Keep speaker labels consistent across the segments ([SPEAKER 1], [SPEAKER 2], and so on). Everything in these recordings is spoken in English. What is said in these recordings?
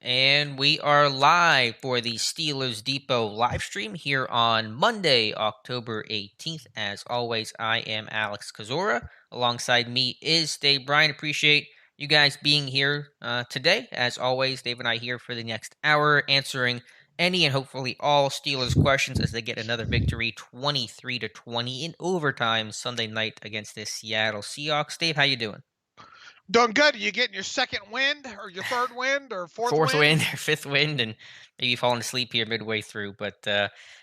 [SPEAKER 1] And we are live for the Steelers Depot live stream here on Monday, October 18th. As always, I am Alex Kozora. Alongside me is Dave Bryan. Appreciate you guys being here today. As always, Dave and I here for the next hour answering any and hopefully all Steelers questions as they get another victory 23-20 in overtime Sunday night against the Seattle Seahawks. Dave, how you doing?
[SPEAKER 2] Doing good. Are you getting your second wind or your third wind or fourth
[SPEAKER 1] Fourth
[SPEAKER 2] wind?
[SPEAKER 1] wind or fifth wind, and maybe falling asleep here midway through. But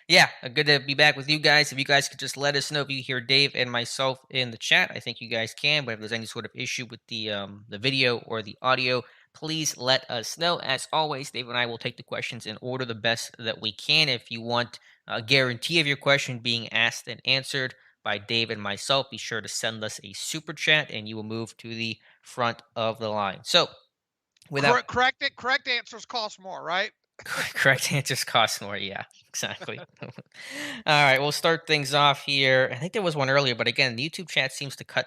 [SPEAKER 1] yeah, good to be back with you guys. If you guys could just let us know if you hear Dave and myself in the chat, I think you guys can. But if there's any sort of issue with the video or the audio, please let us know. As always, Dave and I will take the questions in order the best that we can. If you want a guarantee of your question being asked and answered by Dave and myself, be sure to send us a super chat, and you will move to the front of the line. So without
[SPEAKER 2] Correct answers cost more, right?
[SPEAKER 1] correct answers cost more. Yeah, exactly. All right, we'll start things off here. I think there was one earlier, but again, the YouTube chat seems to cut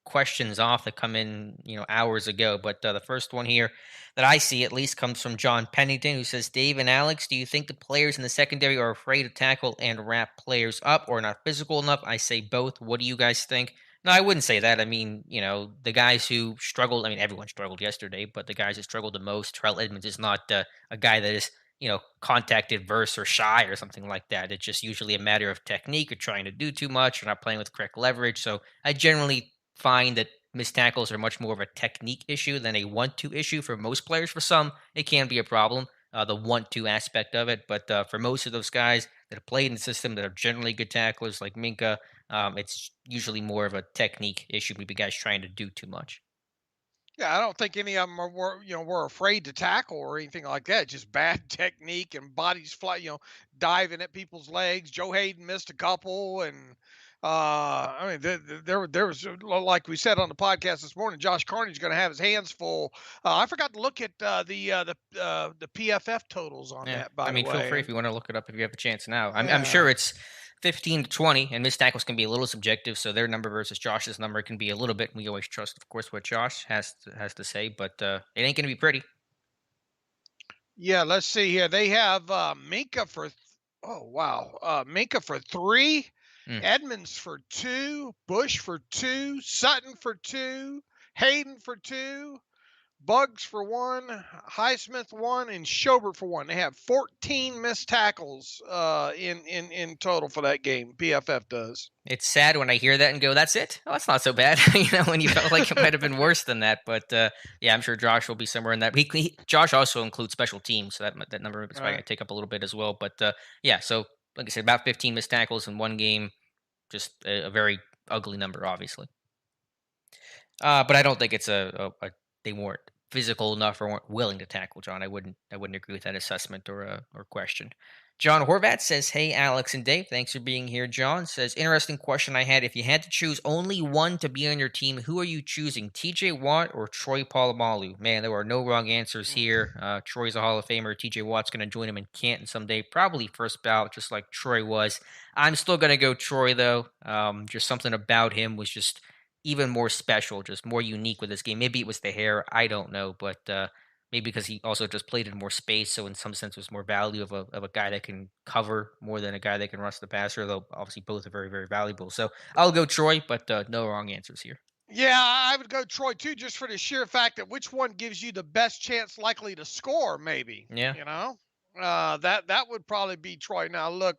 [SPEAKER 1] questions off that come in, hours ago. But the first one here that I see at least comes from John Pennington, who says, "Dave and Alex, do you think the players in the secondary are afraid to tackle and wrap players up, or not physical enough?" I say both. What do you guys think? No, I wouldn't say that. I mean, the guys who struggled. I mean, everyone struggled yesterday, but the guys that struggled the most, Terrell Edmonds is not a guy that is contact adverse or shy or something like that. It's just usually a matter of technique or trying to do too much or not playing with correct leverage. So I generally find that missed tackles are much more of a technique issue than a want-to issue for most players. For some, it can be a problem, the want-to aspect of it. But for most of those guys that have played in the system that are generally good tacklers like Minka, it's usually more of a technique issue. Maybe guys trying to do too much.
[SPEAKER 2] Yeah, I don't think any of them were afraid to tackle or anything like that. Just bad technique and bodies fly, diving at people's legs. Joe Hayden missed a couple, and I mean, there was like we said on the podcast this morning. Josh Carney's going to have his hands full. I forgot to look at the PFF totals on
[SPEAKER 1] Yeah,
[SPEAKER 2] that,
[SPEAKER 1] I
[SPEAKER 2] by the
[SPEAKER 1] mean, feel
[SPEAKER 2] way.
[SPEAKER 1] free if you want to look it up if you have a chance now. I'm
[SPEAKER 2] Yeah.
[SPEAKER 1] sure it's 15-20, and missed tackles can be a little subjective, so their number versus Josh's number can be a little bit. And we always trust, of course, what Josh has to say, but it ain't gonna be pretty.
[SPEAKER 2] Yeah, let's see here. They have Minka for oh wow. Minka for 3,
[SPEAKER 1] Mm.
[SPEAKER 2] Edmonds for 2, Bush for 2, Sutton for 2, Hayden for 2, Bugs for 1, Highsmith 1, and Schobert for 1. They have 14 missed tackles in total for that game. PFF does.
[SPEAKER 1] It's sad when I hear that and go, "That's it? Oh, that's not so bad." When you felt like it might have been worse than that, but yeah, I'm sure Josh will be somewhere in that. Josh also includes special teams, so that number is
[SPEAKER 2] All
[SPEAKER 1] probably gonna
[SPEAKER 2] right.
[SPEAKER 1] take up a little bit as well. But yeah, so like I said, about 15 missed tackles in one game, just a very ugly number, obviously. But I don't think it's they weren't physical enough or weren't willing to tackle John. I wouldn't agree with that assessment or question. John Horvat says, "Hey Alex and Dave, thanks for being here." John says, "Interesting question I had. If you had to choose only one to be on your team, who are you choosing? T.J. Watt or Troy Polamalu?" Man, there were no wrong answers here. Troy's a Hall of Famer. T.J. Watt's going to join him in Canton someday, probably first ballot, just like Troy was. I'm still going to go Troy though. Just something about him was just even more special, just more unique with this game. Maybe it was the hair, I don't know, but maybe because he also just played in more space, so in some sense, there's more value of a guy that can cover more than a guy that can rush the passer. Though obviously both are very very valuable. So I'll go Troy, but no wrong answers here.
[SPEAKER 2] Yeah, I would go Troy too, just for the sheer fact that which one gives you the best chance likely to score, maybe.
[SPEAKER 1] Yeah,
[SPEAKER 2] That would probably be Troy. Now, look,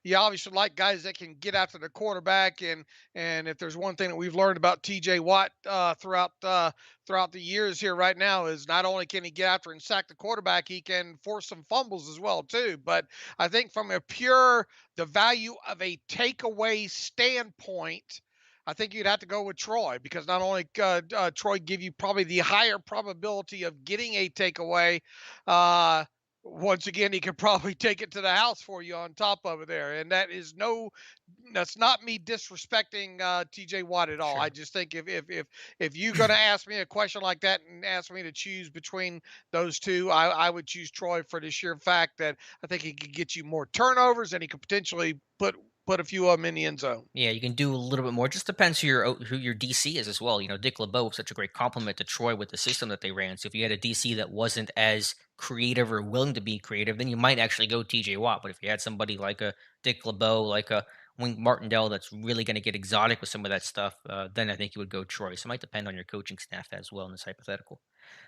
[SPEAKER 2] you obviously like guys that can get after the quarterback, and if there's one thing that we've learned about T.J. Watt throughout the years here right now is not only can he get after and sack the quarterback, he can force some fumbles as well too. But I think from the value of a takeaway standpoint, I think you'd have to go with Troy because not only Troy give you probably the higher probability of getting a takeaway, uh, once again he could probably take it to the house for you on top of it there, and that's not me disrespecting T.J. Watt at all. I
[SPEAKER 1] sure.
[SPEAKER 2] just think if you're going to ask me a question like that and ask me to choose between those two, I would choose Troy for the sheer fact that I think he could get you more turnovers and he could potentially put put a few of them in the end zone.
[SPEAKER 1] Yeah, you can do a little bit more. Just depends who your DC is as well. Dick LeBeau was such a great compliment to Troy with the system that they ran. So if you had a DC that wasn't as creative or willing to be creative, then you might actually go TJ Watt. But if you had somebody like a Dick LeBeau, like a Wink Martindale, that's really going to get exotic with some of that stuff, then I think you would go Troy. So it might depend on your coaching staff as well in this hypothetical.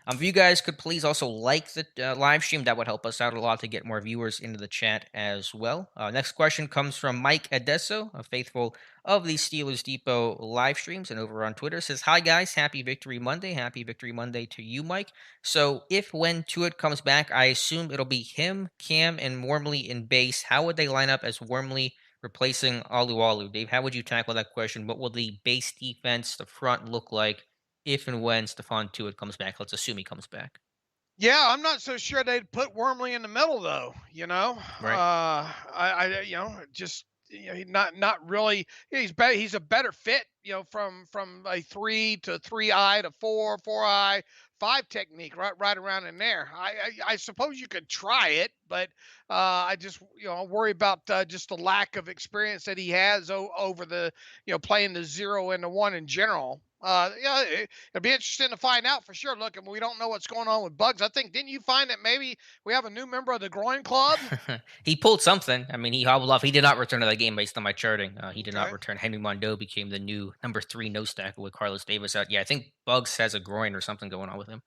[SPEAKER 1] If you guys could please also like the live stream, that would help us out a lot to get more viewers into the chat as well. Next question comes from Mike Adesso, a faithful of the Steelers Depot live streams and over on Twitter. Says, "Hi guys, happy Victory Monday. Happy Victory Monday to you, Mike. So if when Tuitt comes back, I assume it'll be him, Cam, and Wormley in base. How would they line up as Wormley replacing Alualu? Dave, how would you tackle that question? What will the base defense, the front, look like if and when Stephon Tuitt comes back? Let's assume he comes back."
[SPEAKER 2] Yeah, I'm not so sure they'd put Wormley in the middle though.
[SPEAKER 1] Right.
[SPEAKER 2] Just not really. He's better. He's a better fit. From a 3 to 3 eye to 4 eye 5 technique, right around in there. I suppose you could try it, but I just worry about just the lack of experience that he has over the playing the 0 and the 1 in general. It'd be interesting to find out for sure. Look, and we don't know what's going on with Bugs. I think, didn't you find that maybe we have a new member of the groin club?
[SPEAKER 1] He pulled something. I mean, he hobbled off. He did not return to that game based on my charting. He did not
[SPEAKER 2] Okay.
[SPEAKER 1] return. Henry Mondo became the new number 3 nose tackle with Carlos Davis out. Yeah, I think Bugs has a groin or something going on with him.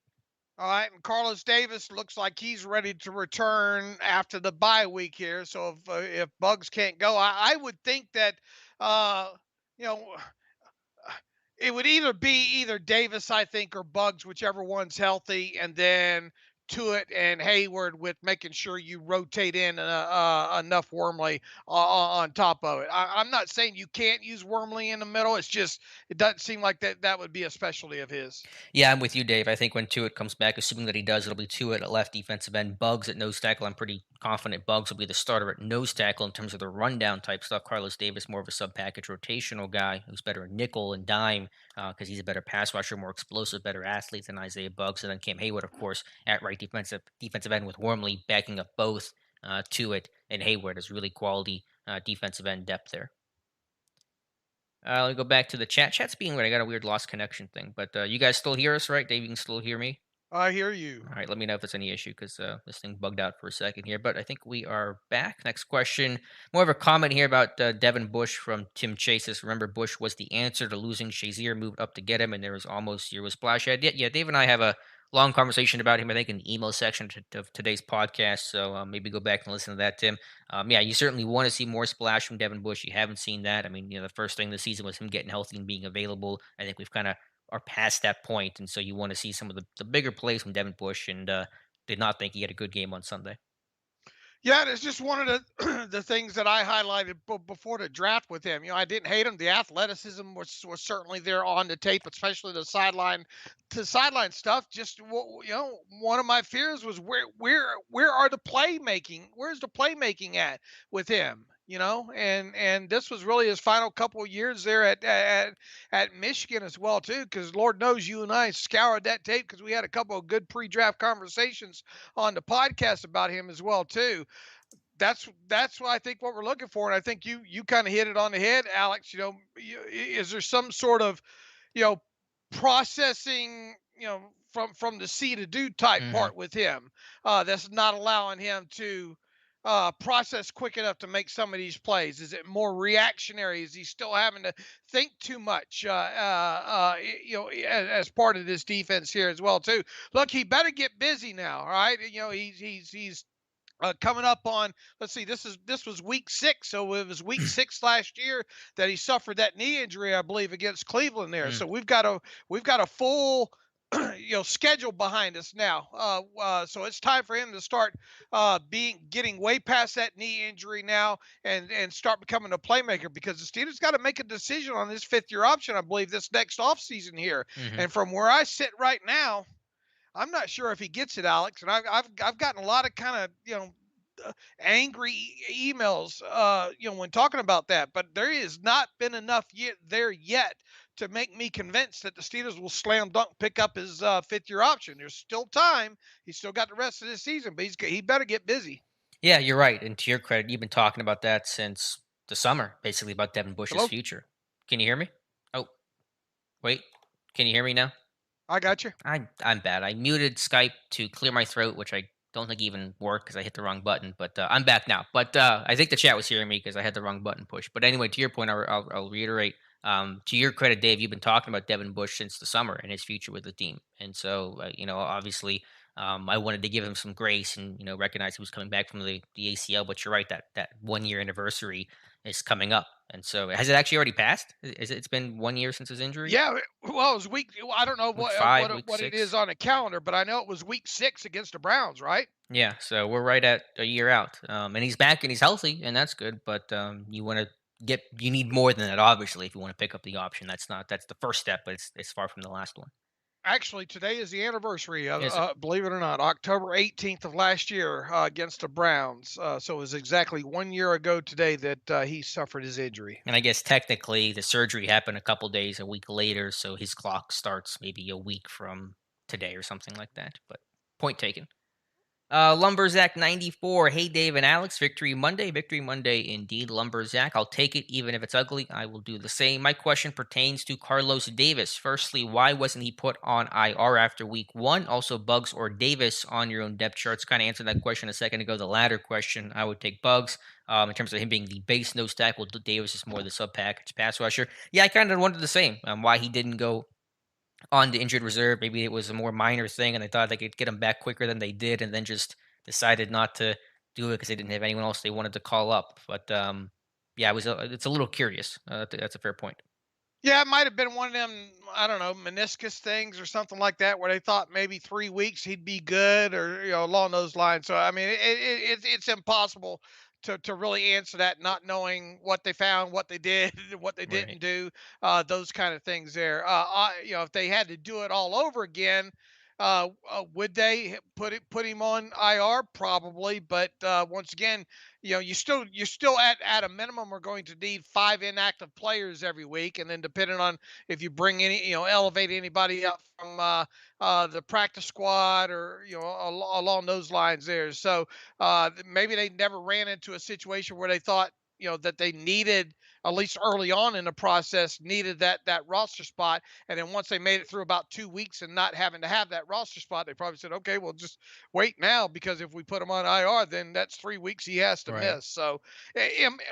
[SPEAKER 2] All right, and Carlos Davis looks like he's ready to return after the bye week here. So if Bugs can't go, I would think that uh, you know it would either Davis, I think, or Bugs, whichever one's healthy, and then Tuitt and Hayward with making sure you rotate in enough Wormley on top of it. I'm not saying you can't use Wormley in the middle. It's just it doesn't seem like that would be a specialty of his.
[SPEAKER 1] Yeah, I'm with you, Dave. I think when Tuitt comes back, assuming that he does, it'll be Tuitt at left defensive end, Bugs at nose tackle. I'm pretty confident Bugs will be the starter at nose tackle in terms of the rundown type stuff. Carlos Davis, more of a sub package rotational guy who's better in nickel and dime because he's a better pass rusher, more explosive, better athlete than Isaiah Bugs. And then Cam Hayward, of course, at right defensive end with Wormley backing up both Tuitt and Hayward as really quality defensive end depth there. Let me go back to the chat. Chat's being weird. I got a weird lost connection thing, but you guys still hear us, right? Dave, you can still hear me?
[SPEAKER 2] I hear you.
[SPEAKER 1] All right, let me know if it's any issue because this thing bugged out for a second here. But I think we are back. Next question. More of a comment here about Devin Bush from Tim Chases. Remember, Bush was the answer to losing Shazier, moved up to get him, and there was almost zero splash. Yeah, Dave and I have a long conversation about him, I think, in the email section of today's podcast. So maybe go back and listen to that, Tim. Yeah, you certainly want to see more splash from Devin Bush. You haven't seen that. I mean, the first thing this season was him getting healthy and being available. I think we've kind of are past that point, and so you want to see some of the bigger plays from Devin Bush, and did not think he had a good game on Sunday.
[SPEAKER 2] Yeah, it's just one of the the things that I highlighted before the draft with him. I didn't hate him. The athleticism was certainly there on the tape, especially the sideline stuff. Just one of my fears was where are the playmaking? Where's the playmaking with him? And this was really his final couple of years there at Michigan as well too, because Lord knows you and I scoured that tape because we had a couple of good pre-draft conversations on the podcast about him as well too. That's what I think what we're looking for, and I think you kind of hit it on the head, Alex. Is there some sort of you know processing from the C to do type
[SPEAKER 1] Hmm.
[SPEAKER 2] part with him that's not allowing him to process quick enough to make some of these plays? Is it more reactionary? Is he still having to think too much? As part of this defense here as well too. Look, he better get busy now. All right, he's coming up on, let's see, this was week 6, so it was week 6 last year that he suffered that knee injury, I believe, against Cleveland there.
[SPEAKER 1] Mm.
[SPEAKER 2] So we've got a full schedule behind us now. So it's time for him to start getting way past that knee injury now and start becoming a playmaker, because the Steelers got to make a decision on this 5th-year option, I believe, this next offseason here.
[SPEAKER 1] Hmm.
[SPEAKER 2] And from where I sit right now, I'm not sure if he gets it, Alex. And I've gotten a lot of kind of angry emails, when talking about that. But there has not been enough yet to make me convinced that the Steelers will slam dunk pick up his 5th-year option. There's still time. He's still got the rest of this season, but he better get busy.
[SPEAKER 1] Yeah, you're right. And to your credit, you've been talking about that since the summer, basically about Devin Bush's
[SPEAKER 2] Hello,
[SPEAKER 1] future. Can you hear me? Oh, wait. Can you hear me now?
[SPEAKER 2] I got you.
[SPEAKER 1] I'm bad. I muted Skype to clear my throat, which I don't think even worked because I hit the wrong button. But I'm back now. But I think the chat was hearing me because I had the wrong button pushed. But anyway, to your point, I'll reiterate. To your credit, Dave, you've been talking about Devin Bush since the summer and his future with the team. And so, obviously, I wanted to give him some grace and recognize he was coming back from the ACL. But you're right, that 1 year anniversary is coming up. And so, has it actually already passed? It's been 1 year since his injury?
[SPEAKER 2] Yeah, well, it was week. I don't know
[SPEAKER 1] Week
[SPEAKER 2] what
[SPEAKER 1] five, week
[SPEAKER 2] what it is
[SPEAKER 1] 6?
[SPEAKER 2] on the calendar, but I know it was week 6 against the Browns, right?
[SPEAKER 1] Yeah, so we're right at a year out, and he's back and he's healthy, and that's good. But you need more than that, obviously, if you want to pick up the option. That's the first step, but it's far from the last one.
[SPEAKER 2] Actually, today is the anniversary of,
[SPEAKER 1] Is it?
[SPEAKER 2] believe it or not, October 18th of last year against the Browns. So it was exactly 1 year ago today that he suffered his injury.
[SPEAKER 1] And I guess technically the surgery happened a couple days, a week later, so his clock starts maybe a week from today or something like that. But point taken. Lumberzack 94. Hey, Dave and Alex. Victory Monday. Victory Monday indeed. Lumberzack. I'll take it even if it's ugly. I will do the same. My question pertains to Carlos Davis. Firstly, why wasn't he put on IR after week 1? Also, Bugs or Davis on your own depth charts. Kind of answered that question a second ago. The latter question, I would take Bugs. In terms of him being the base nose tackle, Davis is more the sub package pass rusher. Yeah, I kind of wondered the same. Why he didn't go on the injured reserve. Maybe it was a more minor thing, and they thought they could get him back quicker than they did, and then just decided not to do it because they didn't have anyone else they wanted to call up. But yeah, it's a little curious. That's a fair point.
[SPEAKER 2] Yeah, it might have been one of them, I don't know, meniscus things or something like that, where they thought maybe 3 weeks he'd be good, or along those lines. So I mean, it's impossible to really answer that, not knowing what they found, what they did, what they
[SPEAKER 1] Right.
[SPEAKER 2] didn't do, those kind of things. There, if they had to do it all over again. Would they put him on IR? Probably, but once again, you're still at a minimum are going to need 5 inactive players every week, and then depending on if you bring any, elevate anybody up from the practice squad, or along those lines there. So maybe they never ran into a situation where they thought that they needed, at least early on in the process, needed that roster spot, and then once they made it through about 2 weeks and not having to have that roster spot, they probably said, okay, well, just wait now, because if we put him on IR, then that's 3 weeks he has to
[SPEAKER 1] Right.
[SPEAKER 2] miss. So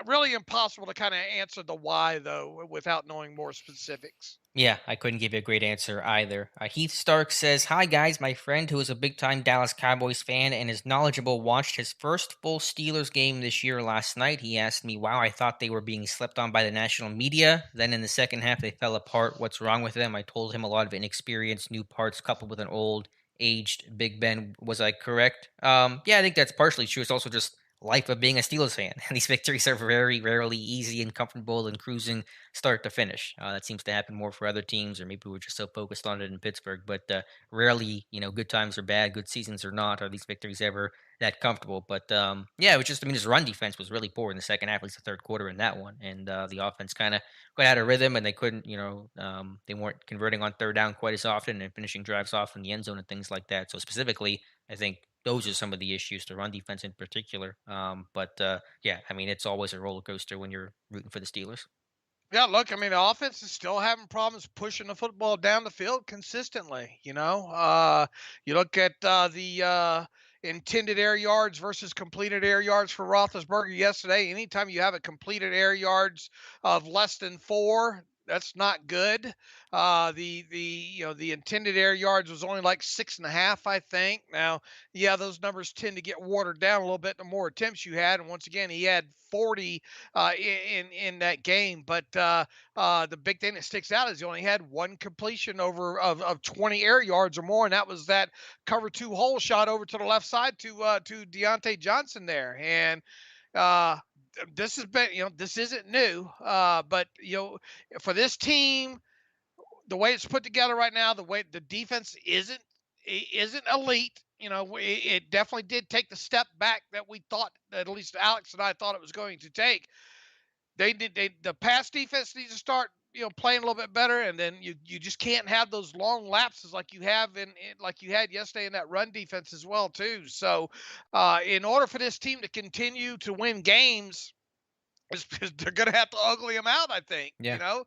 [SPEAKER 2] really impossible to kind of answer the why, though, without knowing more specifics.
[SPEAKER 1] Yeah, I couldn't give you a great answer either. Heath Stark says, "Hi guys, my friend who is a big-time Dallas Cowboys fan and is knowledgeable watched his first full Steelers game this year last night. He asked me, 'Wow, I thought they were being slept on by the national media. Then in the second half they fell apart. What's wrong with them?' I told him a lot of inexperience, new parts coupled with an old, aged Big Ben. Was I correct?" Yeah, I think that's partially true. It's also just life of being a Steelers fan. These victories are very rarely easy and comfortable and cruising start to finish. That seems to happen more for other teams, or maybe we're just so focused on it in Pittsburgh. But rarely, good times are bad, good seasons are not. Are these victories ever that comfortable? But yeah, it was just, I mean, his run defense was really poor in the second half, at least the third quarter in that one. And the offense kind of got out of rhythm and they couldn't, they weren't converting on third down quite as often and finishing drives off in the end zone and things like that. So specifically, I think those are some of the issues, the run defense in particular. But yeah, I mean, it's always a roller coaster when you're rooting for the Steelers.
[SPEAKER 2] Yeah, look, I mean, the offense is still having problems pushing the football down the field consistently. You look at the intended air yards versus completed air yards for Roethlisberger yesterday. Anytime you have a completed air yards of less than 4, that's not good. The intended air yards was only like 6.5, I think. Now, yeah, those numbers tend to get watered down a little bit the more attempts you had. And once again, he had 40 in that game. But the big thing that sticks out is he only had one completion of 20 air yards or more, and that was that cover 2 hole shot over to the left side to Deonte Johnson there. And uh, this has been, this isn't new, but for this team, the way it's put together right now, the way the defense isn't elite. It definitely did take the step back that we thought, at least Alex and I thought it was going to take. The pass defense needs to start playing a little bit better, and then you just can't have those long lapses like you have like you had yesterday in that run defense as well too. So in order for this team to continue to win games, It's because they're going to have to ugly them out, I think,
[SPEAKER 1] Yeah.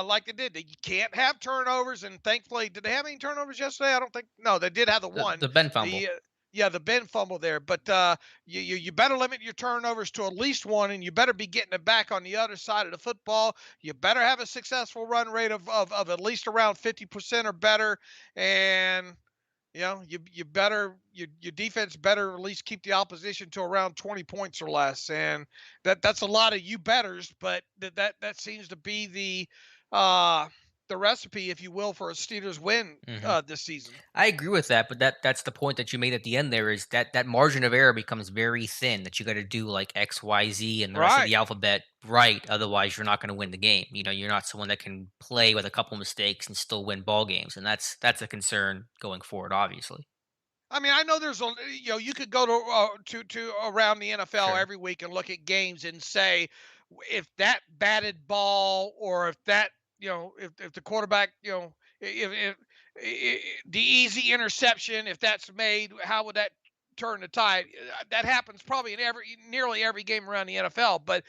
[SPEAKER 2] like they did. You can't have turnovers, and thankfully, did they have any turnovers yesterday? I don't think. No, they did have the one.
[SPEAKER 1] The Ben fumble.
[SPEAKER 2] The Yeah, the Ben fumble there, but you better limit your turnovers to at least one, and you better be getting it back on the other side of the football. You better have a successful run rate of at least around 50% or better, and you better your defense better at least keep the opposition to around 20 points or less, and that's a lot of you betters, but that seems to be the recipe, if you will, for a Steelers win
[SPEAKER 1] Hmm.
[SPEAKER 2] this season.
[SPEAKER 1] I agree with that, but that's the point that you made at the end there is that margin of error becomes very thin that you got to do like X, Y, Z and the rest of
[SPEAKER 2] Right.
[SPEAKER 1] the alphabet right. Otherwise, you're not going to win the game. You're not someone that can play with a couple mistakes and still win ball games, and that's a concern going forward, obviously.
[SPEAKER 2] I mean, I know you could go to around the NFL
[SPEAKER 1] Sure.
[SPEAKER 2] every week and look at games and say if that batted ball, or if that, if the quarterback, if the easy interception, if that's made, how would that turn the tide? That happens probably in nearly every game around the NFL. But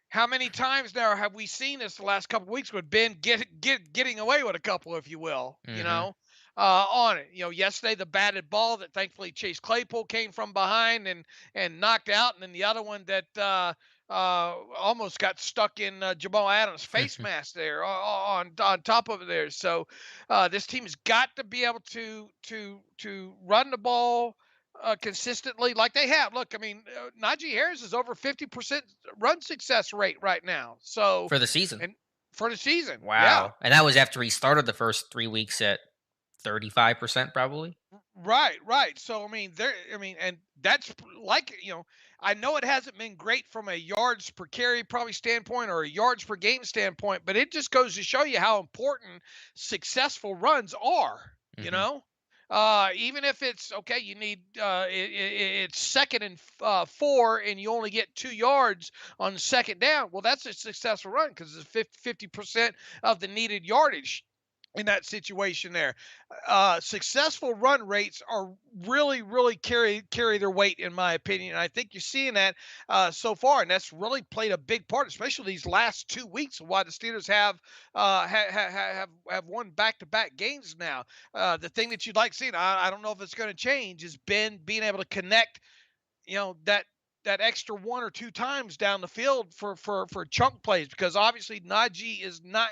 [SPEAKER 2] how many times now have we seen this the last couple of weeks with Ben getting away with a couple, if you will,
[SPEAKER 1] Hmm.
[SPEAKER 2] on it? Yesterday the batted ball that thankfully Chase Claypool came from behind and knocked out, and then the other one that almost got stuck in Jamal Adams' face mask there on top of it there. So this team's got to be able to run the ball consistently like they have. Look, I mean, Najee Harris is over 50% run success rate right now. So,
[SPEAKER 1] For the season.
[SPEAKER 2] and for the season, yeah,
[SPEAKER 1] Wow. And that was after he started the first 3 weeks at 35% probably.
[SPEAKER 2] right, right. So, I mean, and that's like, I know it hasn't been great from a yards per carry probably standpoint or a yards per game standpoint, but it just goes to show you how important successful runs are, you
[SPEAKER 1] Hmm.
[SPEAKER 2] know? Even if it's okay, you need it's second and 4, and you only get 2 yards on second down. Well, that's a successful run because it's 50% of the needed yardage in that situation there. Successful run rates are really, really carry their weight, in my opinion. And I think you're seeing that so far, and that's really played a big part, especially these last 2 weeks, of why the Steelers have won back-to-back games now. The thing that you'd like seeing, I don't know if it's going to change, is Ben being able to connect, that extra one or two times down the field for chunk plays, because obviously Najee is not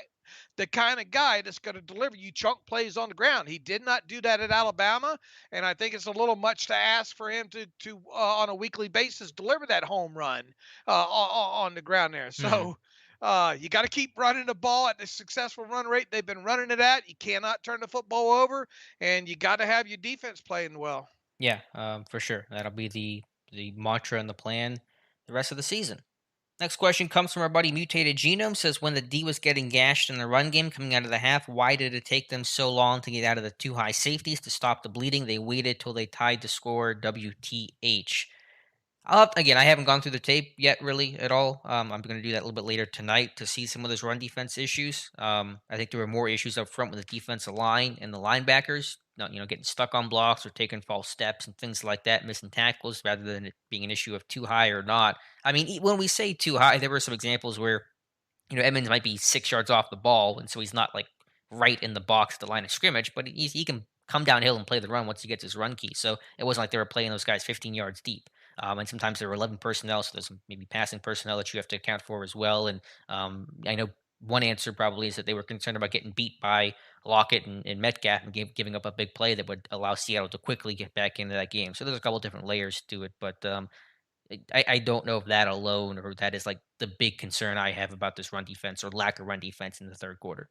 [SPEAKER 2] the kind of guy that's going to deliver you chunk plays on the ground. He did not do that at Alabama, and I think it's a little much to ask for him to on a weekly basis deliver that home run on the ground there.
[SPEAKER 1] Hmm.
[SPEAKER 2] So you got to keep running the ball at the successful run rate they've been running it at. You cannot turn the football over, and you got to have your defense playing well.
[SPEAKER 1] Yeah, for sure. That'll be the mantra and the plan the rest of the season. Next question comes from our buddy Mutated Genome. Says when the D was getting gashed in the run game coming out of the half, why did it take them so long to get out of the two high safeties to stop the bleeding? They waited till they tied the score. WTH. Again, I haven't gone through the tape yet, really, at all. I'm going to do that a little bit later tonight to see some of those run defense issues. I think there were more issues up front with the defensive line and the linebackers, not getting stuck on blocks or taking false steps and things like that, missing tackles, rather than it being an issue of too high or not. I mean, when we say too high, there were some examples where Edmonds might be 6 yards off the ball, and so he's not like right in the box at the line of scrimmage, but he can come downhill and play the run once he gets his run key. So it wasn't like they were playing those guys 15 yards deep. And sometimes there were 11 personnel, so there's maybe passing personnel that you have to account for as well. And I know one answer probably is that they were concerned about getting beat by Lockett and Metcalf and giving up a big play that would allow Seattle to quickly get back into that game. So there's a couple different layers to it, but I don't know if that alone or that is like the big concern I have about this run defense or lack of run defense in the third quarter.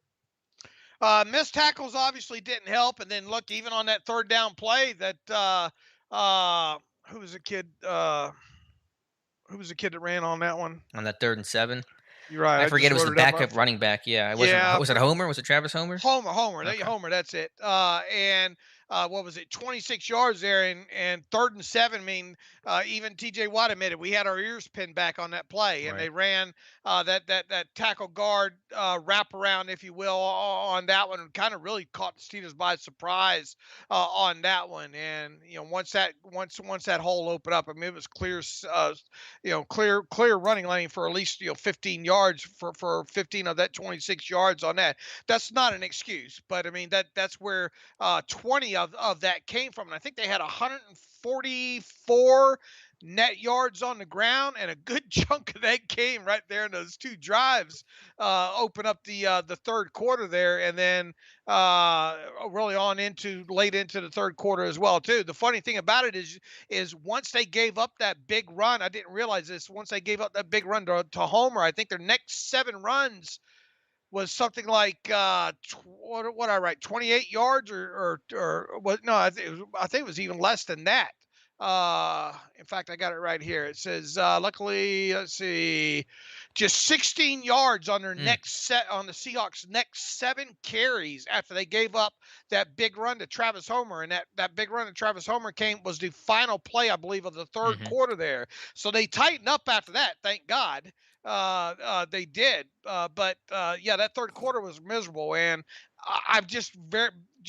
[SPEAKER 2] Missed tackles obviously didn't help, and then look, even on that third down play, that who was the kid? Who was the kid that ran on that one?
[SPEAKER 1] On that 3rd and 7.
[SPEAKER 2] You're right.
[SPEAKER 1] I
[SPEAKER 2] I
[SPEAKER 1] forget
[SPEAKER 2] just
[SPEAKER 1] it was
[SPEAKER 2] wrote
[SPEAKER 1] the
[SPEAKER 2] it up.
[SPEAKER 1] backup running back. Yeah, it wasn't.
[SPEAKER 2] Yeah,
[SPEAKER 1] Was it Homer? Was it Travis Homer?
[SPEAKER 2] Homer.
[SPEAKER 1] Okay.
[SPEAKER 2] Homer. That's it. And what was it, 26 yards there, and 3rd and 7. I mean, even TJ Watt admitted we had our ears pinned back on that play, and they
[SPEAKER 1] Right.
[SPEAKER 2] ran that tackle guard wraparound, if you will, on that one, and kind of really caught the Steelers by surprise on that one. And once that hole opened up, I mean, it was clear, clear running lane for at least 15 yards for 15 of that 26 yards on that. That's not an excuse, but I mean that's where 20 of that came from. And I think they had 144 net yards on the ground, and a good chunk of that came right there in those two drives. Open up the third quarter there, and then really on into late into the third quarter as well too. The funny thing about it is once they gave up that big run, I didn't realize this. Once they gave up that big run to Homer, I think their next 7 runs was something like what I write, 28 yards or what? No, I think it was even less than that. In fact, I got it right here. It says, luckily, let's see, just 16 yards on their
[SPEAKER 1] Mm,
[SPEAKER 2] next set on the Seahawks' next 7 carries after they gave up that big run to Travis Homer, and that big run to Travis Homer was the final play, I believe, of the third
[SPEAKER 1] hmm
[SPEAKER 2] quarter there. So they tightened up after that, thank God. They did, but yeah, that third quarter was miserable, and I've just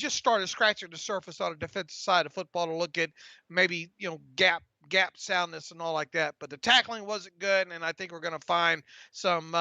[SPEAKER 2] started scratching the surface on the defensive side of football to look at maybe gap soundness and all like that. But the tackling wasn't good, and I think we're going to find some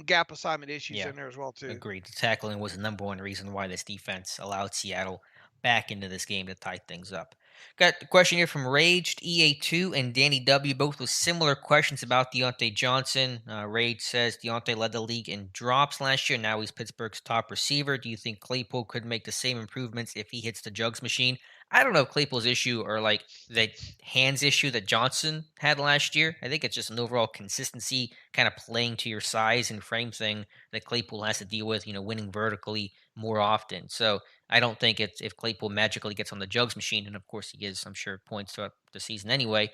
[SPEAKER 2] gap assignment issues
[SPEAKER 1] Yeah.
[SPEAKER 2] in there as well too.
[SPEAKER 1] Agreed. The tackling was the number one reason why this defense allowed Seattle back into this game to tie things up. Got the question here from Raged EA2 and Danny W, both with similar questions about Deontay Johnson. Rage says Deontay led the league in drops last year. Now he's Pittsburgh's top receiver. Do you think Claypool could make the same improvements if he hits the jugs machine? I don't know if Claypool's issue or like the hands issue that Johnson had last year. I think it's just an overall consistency, kind of playing to your size and frame thing that Claypool has to deal with, winning vertically more often. So I don't think it's if Claypool magically gets on the jugs machine, and of course he is, I'm sure, points throughout the season anyway,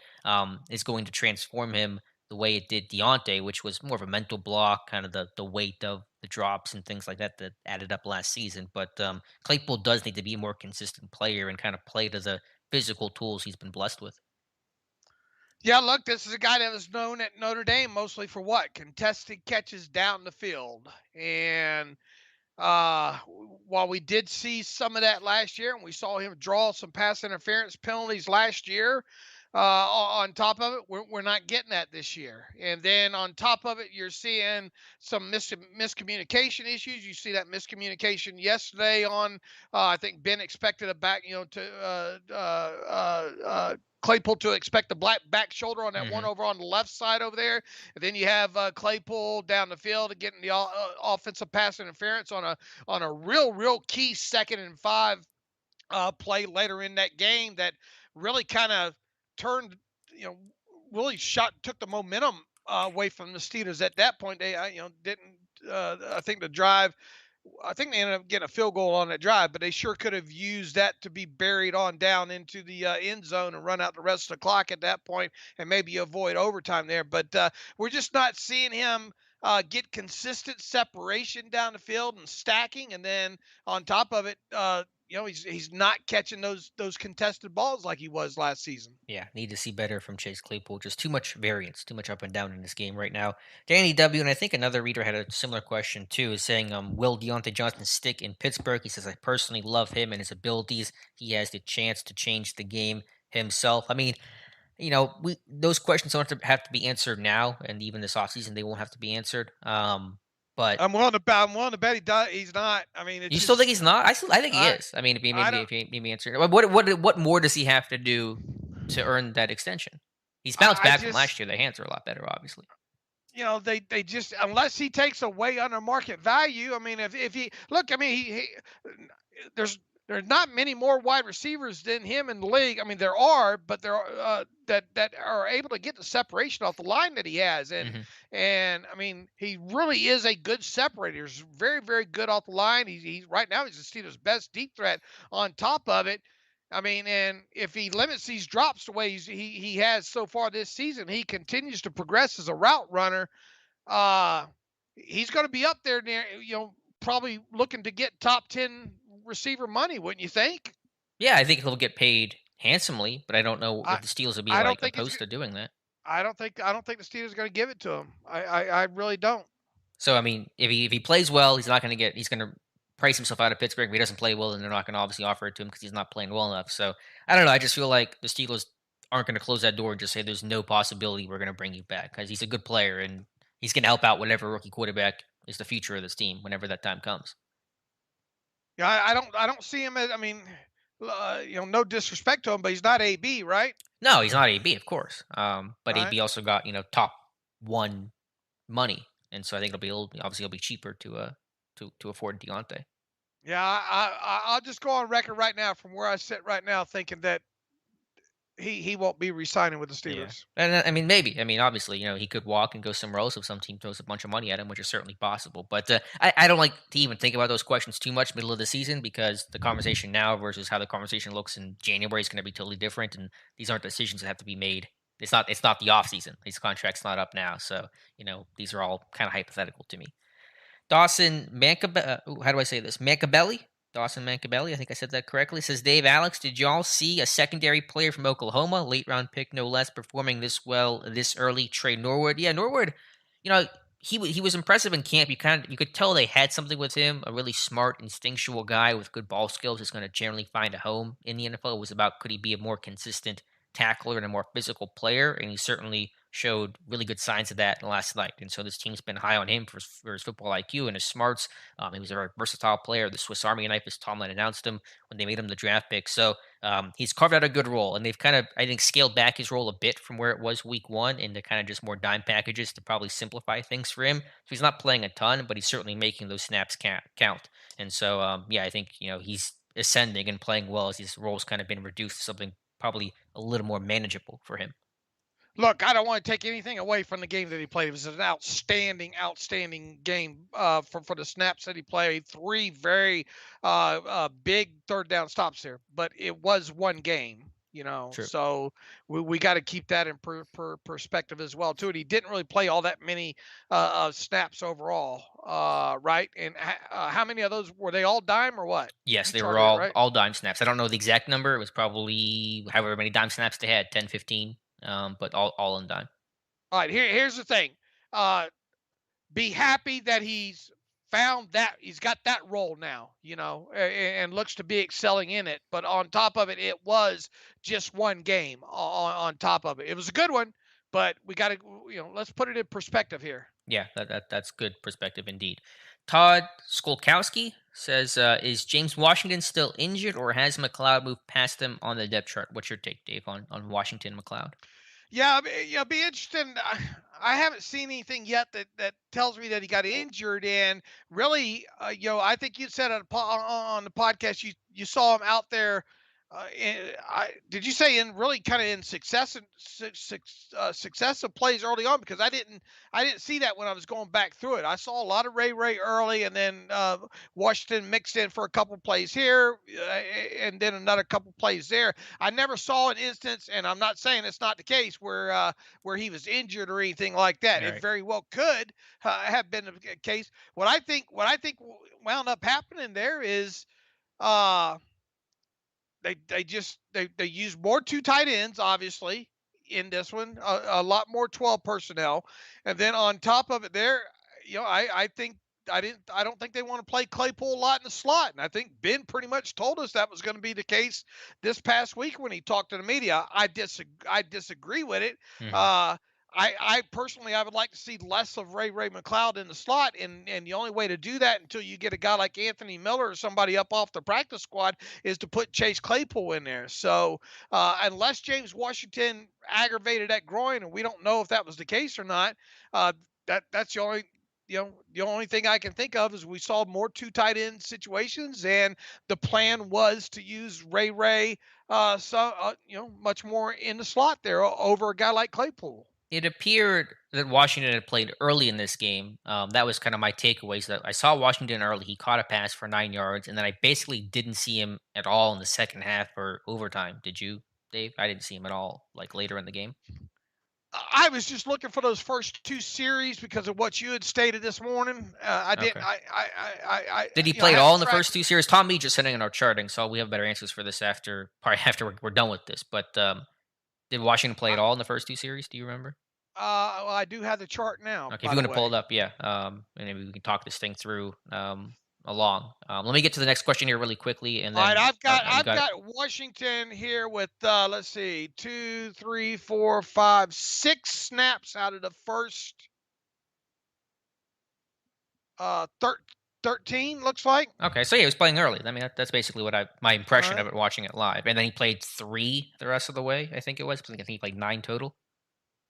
[SPEAKER 1] is going to transform him the way it did Deonte, which was more of a mental block, kind of the weight of the drops and things like that that added up last season. But Claypool does need to be a more consistent player and kind of play to the physical tools he's been blessed with.
[SPEAKER 2] Yeah, look, this is a guy that was known at Notre Dame mostly for what? Contested catches down the field. And while we did see some of that last year, and we saw him draw some pass interference penalties last year, on top of it, we're not getting that this year. And then on top of it, you're seeing some miscommunication issues. You see that miscommunication yesterday on, I think Ben expected a back, to Claypool to expect the black back shoulder on that one
[SPEAKER 1] hmm
[SPEAKER 2] over on the left side over there. And then you have Claypool down the field getting the offensive pass interference on a real key 2nd and 5 play later in that game that really kind of turned, you know, really took the momentum away from the Steelers at that point. They, didn't. I think the drive. I think they ended up getting a field goal on that drive, but they sure could have used that to be buried on down into the end zone and run out the rest of the clock at that point and maybe avoid overtime there. But we're just not seeing him get consistent separation down the field and stacking, and then on top of it, he's not catching those contested balls like he was last season.
[SPEAKER 1] Yeah, need to see better from Chase Claypool. Just too much variance, too much up and down in this game right now. Danny W, and I think another reader had a similar question too, is saying, will Deontay Johnson stick in Pittsburgh? He says, I personally love him and his abilities. He has the chance to change the game himself. I mean, we those questions don't have to be answered now, and even this offseason, they won't have to be answered. But
[SPEAKER 2] I'm willing to bet he's not. I mean, it's
[SPEAKER 1] you still think
[SPEAKER 2] just
[SPEAKER 1] he's not? I think he
[SPEAKER 2] I
[SPEAKER 1] is. I mean,
[SPEAKER 2] I don't.
[SPEAKER 1] if he maybe answer. What more does he have to do to earn that extension? He's bounced
[SPEAKER 2] I
[SPEAKER 1] back from
[SPEAKER 2] just
[SPEAKER 1] last year. The hands are a lot better, obviously.
[SPEAKER 2] they just, unless he takes away under market value. I mean, if he look, I mean, he there's there's not many more wide receivers than him in the league. I mean, there are, but there are that are able to get the separation off the line that he has,
[SPEAKER 1] hmm
[SPEAKER 2] and I mean, he really is a good separator. He's very good off the line. He's right now he's the Steelers' best deep threat. On top of it, I mean, and if he limits these drops the way he has so far this season, he continues to progress as a route runner. uh, he's going to be up there near, probably looking to get top 10 receiver money, wouldn't you think?
[SPEAKER 1] Yeah, I think he'll get paid handsomely, but I don't know
[SPEAKER 2] I
[SPEAKER 1] if the Steelers will be
[SPEAKER 2] I don't
[SPEAKER 1] like
[SPEAKER 2] think it's.
[SPEAKER 1] opposed to doing that.
[SPEAKER 2] I don't think the Steelers are going to give it to him. I really don't.
[SPEAKER 1] So I mean, if he plays well, he's gonna price himself out of Pittsburgh. If he doesn't play well, then they're not gonna obviously offer it to him because he's not playing well enough. So I don't know. I just feel like the Steelers aren't gonna close that door and just say there's no possibility we're gonna bring you back because he's a good player and he's gonna help out whatever rookie quarterback is the future of this team whenever that time comes.
[SPEAKER 2] Yeah, I don't see him as. I mean, no disrespect to him, but he's not AB, right?
[SPEAKER 1] No, he's not AB, of course. But
[SPEAKER 2] Right.
[SPEAKER 1] AB also got top one money, and so I think it'll be cheaper to afford Deonte.
[SPEAKER 2] Yeah, I'll just go on record right now from where I sit right now, thinking that he won't be re-signing with the
[SPEAKER 1] Yeah.
[SPEAKER 2] Steelers.
[SPEAKER 1] And I mean, maybe. I mean, obviously, he could walk and go somewhere else if some team throws a bunch of money at him, which is certainly possible. But I don't like to even think about those questions too much middle of the season because the conversation now versus how the conversation looks in January is going to be totally different. And these aren't decisions that have to be made. It's not the off season. These contracts not up now. So, these are all kind of hypothetical to me. Dawson how do I say this? Mancabelli? Dawson Mancabelli, I think I said that correctly. Says Dave Alex, did y'all see a secondary player from Oklahoma, late round pick no less, performing this well this early? Trey Norwood. Yeah, Norwood, you know, he was impressive in camp. You could tell they had something with him. A really smart, instinctual guy with good ball skills is going to generally find a home in the NFL. It was about could he be a more consistent tackler and a more physical player, and he certainly showed really good signs of that last night. And so this team's been high on him for his football IQ and his smarts. He was a very versatile player, the Swiss Army knife, as Tomlin announced him when they made him the draft pick. So he's carved out a good role, and they've kind of, I think, scaled back his role a bit from where it was week one into kind of just more dime packages to probably simplify things for him. So he's not playing a ton, but he's certainly making those snaps count. And so, yeah, I think, he's ascending and playing well as his role's kind of been reduced to something probably a little more manageable for him.
[SPEAKER 2] Look, I don't want to take anything away from the game that he played. It was an outstanding game for the snaps that he played. Three very big third down stops there, but it was one game,
[SPEAKER 1] True.
[SPEAKER 2] So we got to keep that in perspective as well too. And he didn't really play all that many snaps overall, right? And how many of those were they all dime or what?
[SPEAKER 1] Yes,
[SPEAKER 2] You
[SPEAKER 1] they were
[SPEAKER 2] charted it,
[SPEAKER 1] all
[SPEAKER 2] right?
[SPEAKER 1] all dime snaps. I don't know the exact number. It was probably however many dime snaps they had, 10, 15, but all in dime.
[SPEAKER 2] All right. Here's the thing. Uh, be happy that he's got that role now, and looks to be excelling in it. But on top of it, it was just one game on top of it. It was a good one, but we got to, let's put it in perspective here.
[SPEAKER 1] Yeah, that's good perspective indeed. Todd Skolkowski says, "Is James Washington still injured, or has McLeod moved past him on the depth chart?" What's your take, Dave, on Washington McLeod?
[SPEAKER 2] Yeah, yeah, be interesting. I haven't seen anything yet that tells me that he got injured. And really, I think you said on the podcast you saw him out there. Did you say in really kind of in successive plays early on? Because I didn't see that when I was going back through it. I saw a lot of Ray early, and then Washington mixed in for a couple plays here, and then another couple plays there. I never saw an instance, and I'm not saying it's not the case where he was injured or anything like that.
[SPEAKER 1] All
[SPEAKER 2] It
[SPEAKER 1] right.
[SPEAKER 2] very well could have been the case. What I think wound up happening there is uh, they use more two tight ends, obviously, in this one, a lot more 12 personnel, and then on top of it, there, I think I don't think they want to play Claypool a lot in the slot, and I think Ben pretty much told us that was going to be the case this past week when he talked to the media. I disagree with it.
[SPEAKER 1] Hmm.
[SPEAKER 2] Uh, I personally I would like to see less of Ray McLeod in the slot, and the only way to do that until you get a guy like Anthony Miller or somebody up off the practice squad is to put Chase Claypool in there. So unless James Washington aggravated that groin, and we don't know if that was the case or not, that's the only thing I can think of is we saw more two tight end situations, and the plan was to use Ray much more in the slot there over a guy like Claypool.
[SPEAKER 1] It appeared that Washington had played early in this game. That was kind of my takeaways. That I saw Washington early. He caught a pass for 9 yards, and then I basically didn't see him at all in the second half or overtime. Did you, Dave? I didn't see him at all, like later in the game.
[SPEAKER 2] I was just looking for those first 2 series because of what you had stated this morning. I didn't
[SPEAKER 1] Okay. Did he
[SPEAKER 2] you know, I
[SPEAKER 1] play at all
[SPEAKER 2] haven't
[SPEAKER 1] in the
[SPEAKER 2] tracked.
[SPEAKER 1] first two series? Tom Mead just sitting in our charting, so we have better answers for this after probably after we're done with this. But did Washington play
[SPEAKER 2] I
[SPEAKER 1] at all in the first two series? Do you remember?
[SPEAKER 2] well, I do have the chart now,
[SPEAKER 1] Okay, if
[SPEAKER 2] by
[SPEAKER 1] you
[SPEAKER 2] the
[SPEAKER 1] want to pull
[SPEAKER 2] way.
[SPEAKER 1] it up, yeah, and maybe we can talk this thing through along. Let me get to the next question here really quickly, and
[SPEAKER 2] All right,
[SPEAKER 1] then you
[SPEAKER 2] I've
[SPEAKER 1] got it.
[SPEAKER 2] got Washington here with let's see, 2, 3, 4, 5, 6 snaps out of the first uh thir- 13 looks like.
[SPEAKER 1] Okay, so yeah, he was playing early. I mean, that's basically what my
[SPEAKER 2] All
[SPEAKER 1] impression of
[SPEAKER 2] right.
[SPEAKER 1] it watching it live. And then he played three the rest of the way. I think it was. I think he played nine total.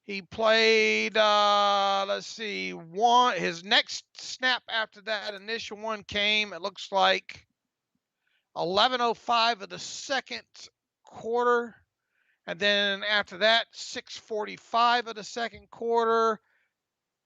[SPEAKER 2] He played let's see, one his next snap after that initial one came, it looks like 11:05 of the second quarter. And then after that, 6:45 of the second quarter.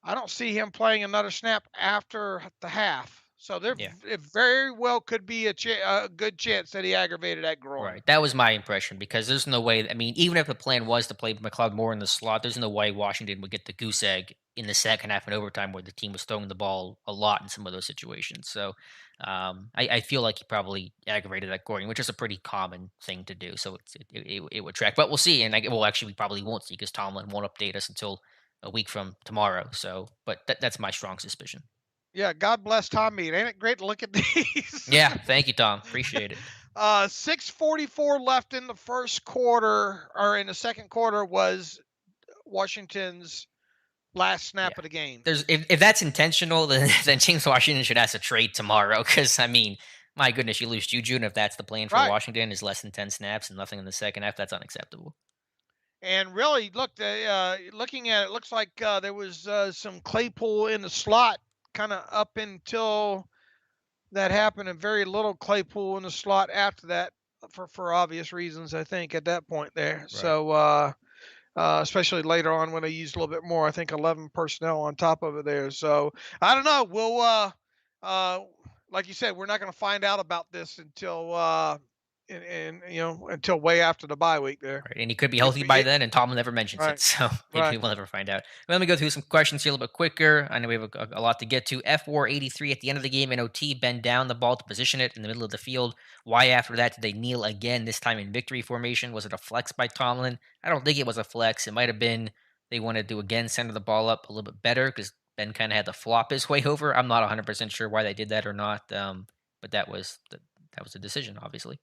[SPEAKER 2] I don't see him playing another snap after the half. So there
[SPEAKER 1] Yeah.
[SPEAKER 2] it very well could be a good chance that he aggravated that groin.
[SPEAKER 1] Right. That was my impression because there's no way. I mean, even if the plan was to play McLeod more in the slot, there's no way Washington would get the goose egg in the second half and overtime where the team was throwing the ball a lot in some of those situations. So I feel like he probably aggravated that Gordon, which is a pretty common thing to do. So it would track. But we'll see. And well, actually, we probably won't see because Tomlin won't update us until a week from tomorrow. So, but that's my strong suspicion.
[SPEAKER 2] Yeah, God bless Tom Mead. Ain't it great to look at these?
[SPEAKER 1] Yeah. Thank you, Tom. Appreciate it.
[SPEAKER 2] 6:44 left in the first quarter, or in the second quarter, was Washington's last
[SPEAKER 1] Yeah.
[SPEAKER 2] snap of the game.
[SPEAKER 1] There's if that's intentional, then James Washington should ask a trade tomorrow. Because I mean, my goodness, you lose Juju, and if that's the plan for
[SPEAKER 2] Right.
[SPEAKER 1] Washington is less than 10 snaps and nothing in the second half, that's unacceptable.
[SPEAKER 2] And really, look, looking at it, looks like there was some Claypool in the slot kind of up until that happened, and very little Claypool in the slot after that for obvious reasons, I think, at that point there.
[SPEAKER 1] Right.
[SPEAKER 2] So, especially later on when they used a little bit more, I think 11 personnel on top of it there. So, I don't know. Uh, like you said, we're not going to find out about this until, until way after the bye week there.
[SPEAKER 1] Right, and he could be
[SPEAKER 2] If
[SPEAKER 1] healthy
[SPEAKER 2] we
[SPEAKER 1] by
[SPEAKER 2] get
[SPEAKER 1] then, and Tomlin never mentions it,
[SPEAKER 2] right,
[SPEAKER 1] so maybe
[SPEAKER 2] right.
[SPEAKER 1] we'll never find out. Let me go through some questions here a little bit quicker. I know we have a lot to get to. F483 at the end of the game in OT, bend down the ball to position it in the middle of the field. Why after that did they kneel again, this time in victory formation? Was it a flex by Tomlin? I don't think it was a flex. It might have been they wanted to again center the ball up a little bit better because Ben kind of had to flop his way over. I'm not 100% sure why they did that or not, but that was the decision, obviously.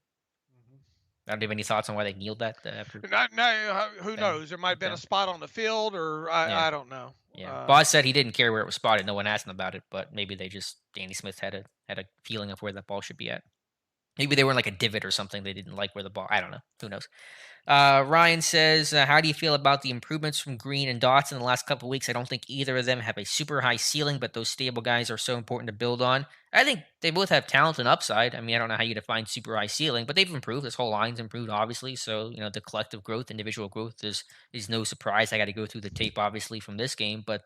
[SPEAKER 1] I don't have any thoughts on why they kneeled that after
[SPEAKER 2] Not, no, who
[SPEAKER 1] Ben
[SPEAKER 2] knows? There might have
[SPEAKER 1] went
[SPEAKER 2] been a
[SPEAKER 1] down.
[SPEAKER 2] spot on the field, or
[SPEAKER 1] Yeah.
[SPEAKER 2] I don't know.
[SPEAKER 1] Yeah. Boss said he didn't care where it was spotted. No one asked him about it, but maybe they just Danny Smith had a feeling of where that ball should be at. Maybe they were in like a divot or something. They didn't like where the ball. I don't know. Who knows? Ryan says, "How do you feel about the improvements from Green and Dots in the last couple of weeks? I don't think either of them have a super high ceiling, but those stable guys are so important to build on. I think they both have talent and upside. I mean, I don't know how you define super high ceiling, but they've improved. This whole line's improved, obviously. So the collective growth, individual growth is no surprise. I got to go through the tape, obviously, from this game, but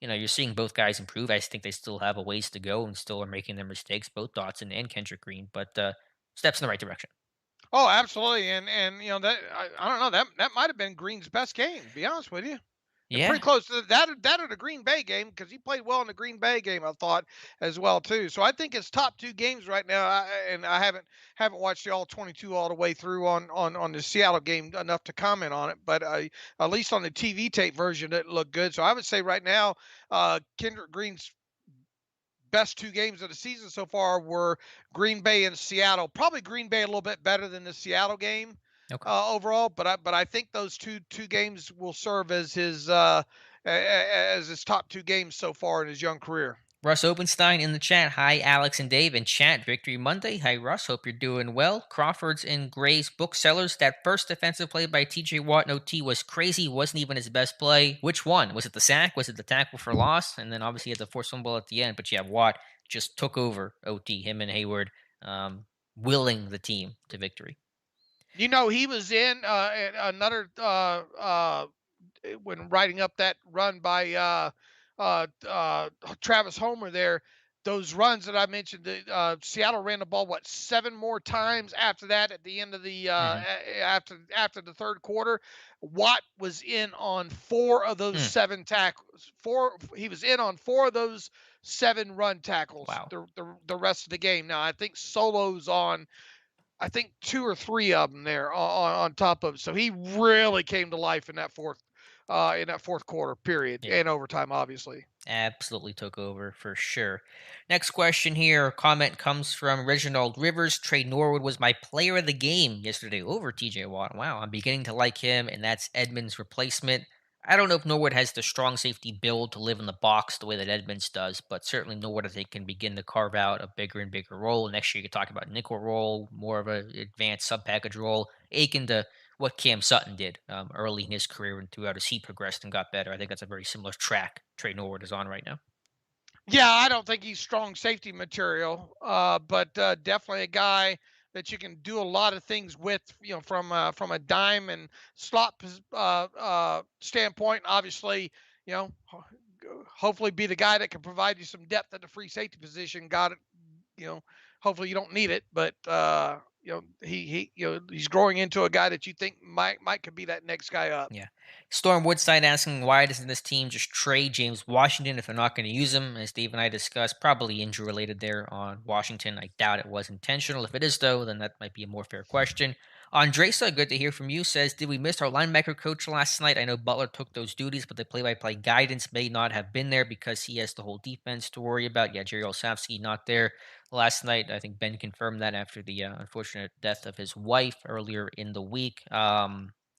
[SPEAKER 1] you're seeing both guys improve. I just think they still have a ways to go and still are making their mistakes, both Dotson and Kendrick Green, but steps in the right direction.
[SPEAKER 2] Oh, absolutely, and that I don't know, that might have been Green's best game. To be honest with you, and pretty
[SPEAKER 1] Yeah,
[SPEAKER 2] close to that of the Green Bay game, because he played well in the Green Bay game, I thought, as well too. So I think his top two games right now, and I haven't watched the all 22 all the way through on the Seattle game enough to comment on it, but at least on the TV tape version, it looked good. So I would say right now, Kendrick Green's best two games of the season so far were Green Bay and Seattle. Probably Green Bay a little bit better than the Seattle game
[SPEAKER 1] okay.
[SPEAKER 2] overall, but I think those two games will serve as his top two games so far in his young career.
[SPEAKER 1] Russ Openstein in the chat. Hi, Alex and Dave in chat. Victory Monday. Hi, Russ. Hope you're doing well. Crawford's and Gray's booksellers. That first defensive play by TJ Watt in OT was crazy. Wasn't even his best play. Which one? Was it the sack? Was it the tackle for loss? And then obviously he had the forced fumble at the end. But yeah, Watt just took over OT, him and Hayward, willing the team to victory.
[SPEAKER 2] He was in another when writing up that run by Travis Homer there. those runs that I mentioned, Seattle ran the ball what 7 more times after that at the end of the
[SPEAKER 1] Hmm.
[SPEAKER 2] after the third quarter. Watt was in on 4 of those
[SPEAKER 1] Mm,
[SPEAKER 2] 7 tackles. He was in on 4 of those 7 run tackles
[SPEAKER 1] wow.
[SPEAKER 2] the rest of the game. Now I think Solo's on I think 2 or 3 of them there on top of it. So he really came to life in that fourth quarter period
[SPEAKER 1] Yeah.
[SPEAKER 2] and overtime, obviously.
[SPEAKER 1] Absolutely took over for sure. Next question here. Comment comes from Reginald Rivers. Trey Norwood was my player of the game yesterday over TJ Watt. Wow, I'm beginning to like him, and that's Edmonds' replacement. I don't know if Norwood has the strong safety build to live in the box the way that Edmonds does, but certainly Norwood, I think, can begin to carve out a bigger and bigger role. Next year, you could talk about nickel role, more of an advanced sub package role, akin to what Cam Sutton did early in his career and throughout as he progressed and got better. I think that's a very similar track Trey Norwood is on right now.
[SPEAKER 2] Yeah, I don't think he's strong safety material, but definitely a guy that you can do a lot of things with, from a dime and slot standpoint. Obviously, you know, hopefully be the guy that can provide you some depth at the free safety position. Got it, you know. Hopefully you don't need it, but he's growing into a guy that you think might could be that next guy up.
[SPEAKER 1] Yeah. Storm Woodside asking why doesn't this team just trade James Washington if they're not going to use him? As Dave and I discussed, probably injury related there on Washington. I doubt it was intentional. If it is, though, then that might be a more fair question. Andresa, good to hear from you, says, did we miss our linebacker coach last night? I know Butler took those duties, but the play by play guidance may not have been there because he has the whole defense to worry about. Yeah, Jerry Olsavsky not there last night. I think Ben confirmed that after the unfortunate death of his wife earlier in the week.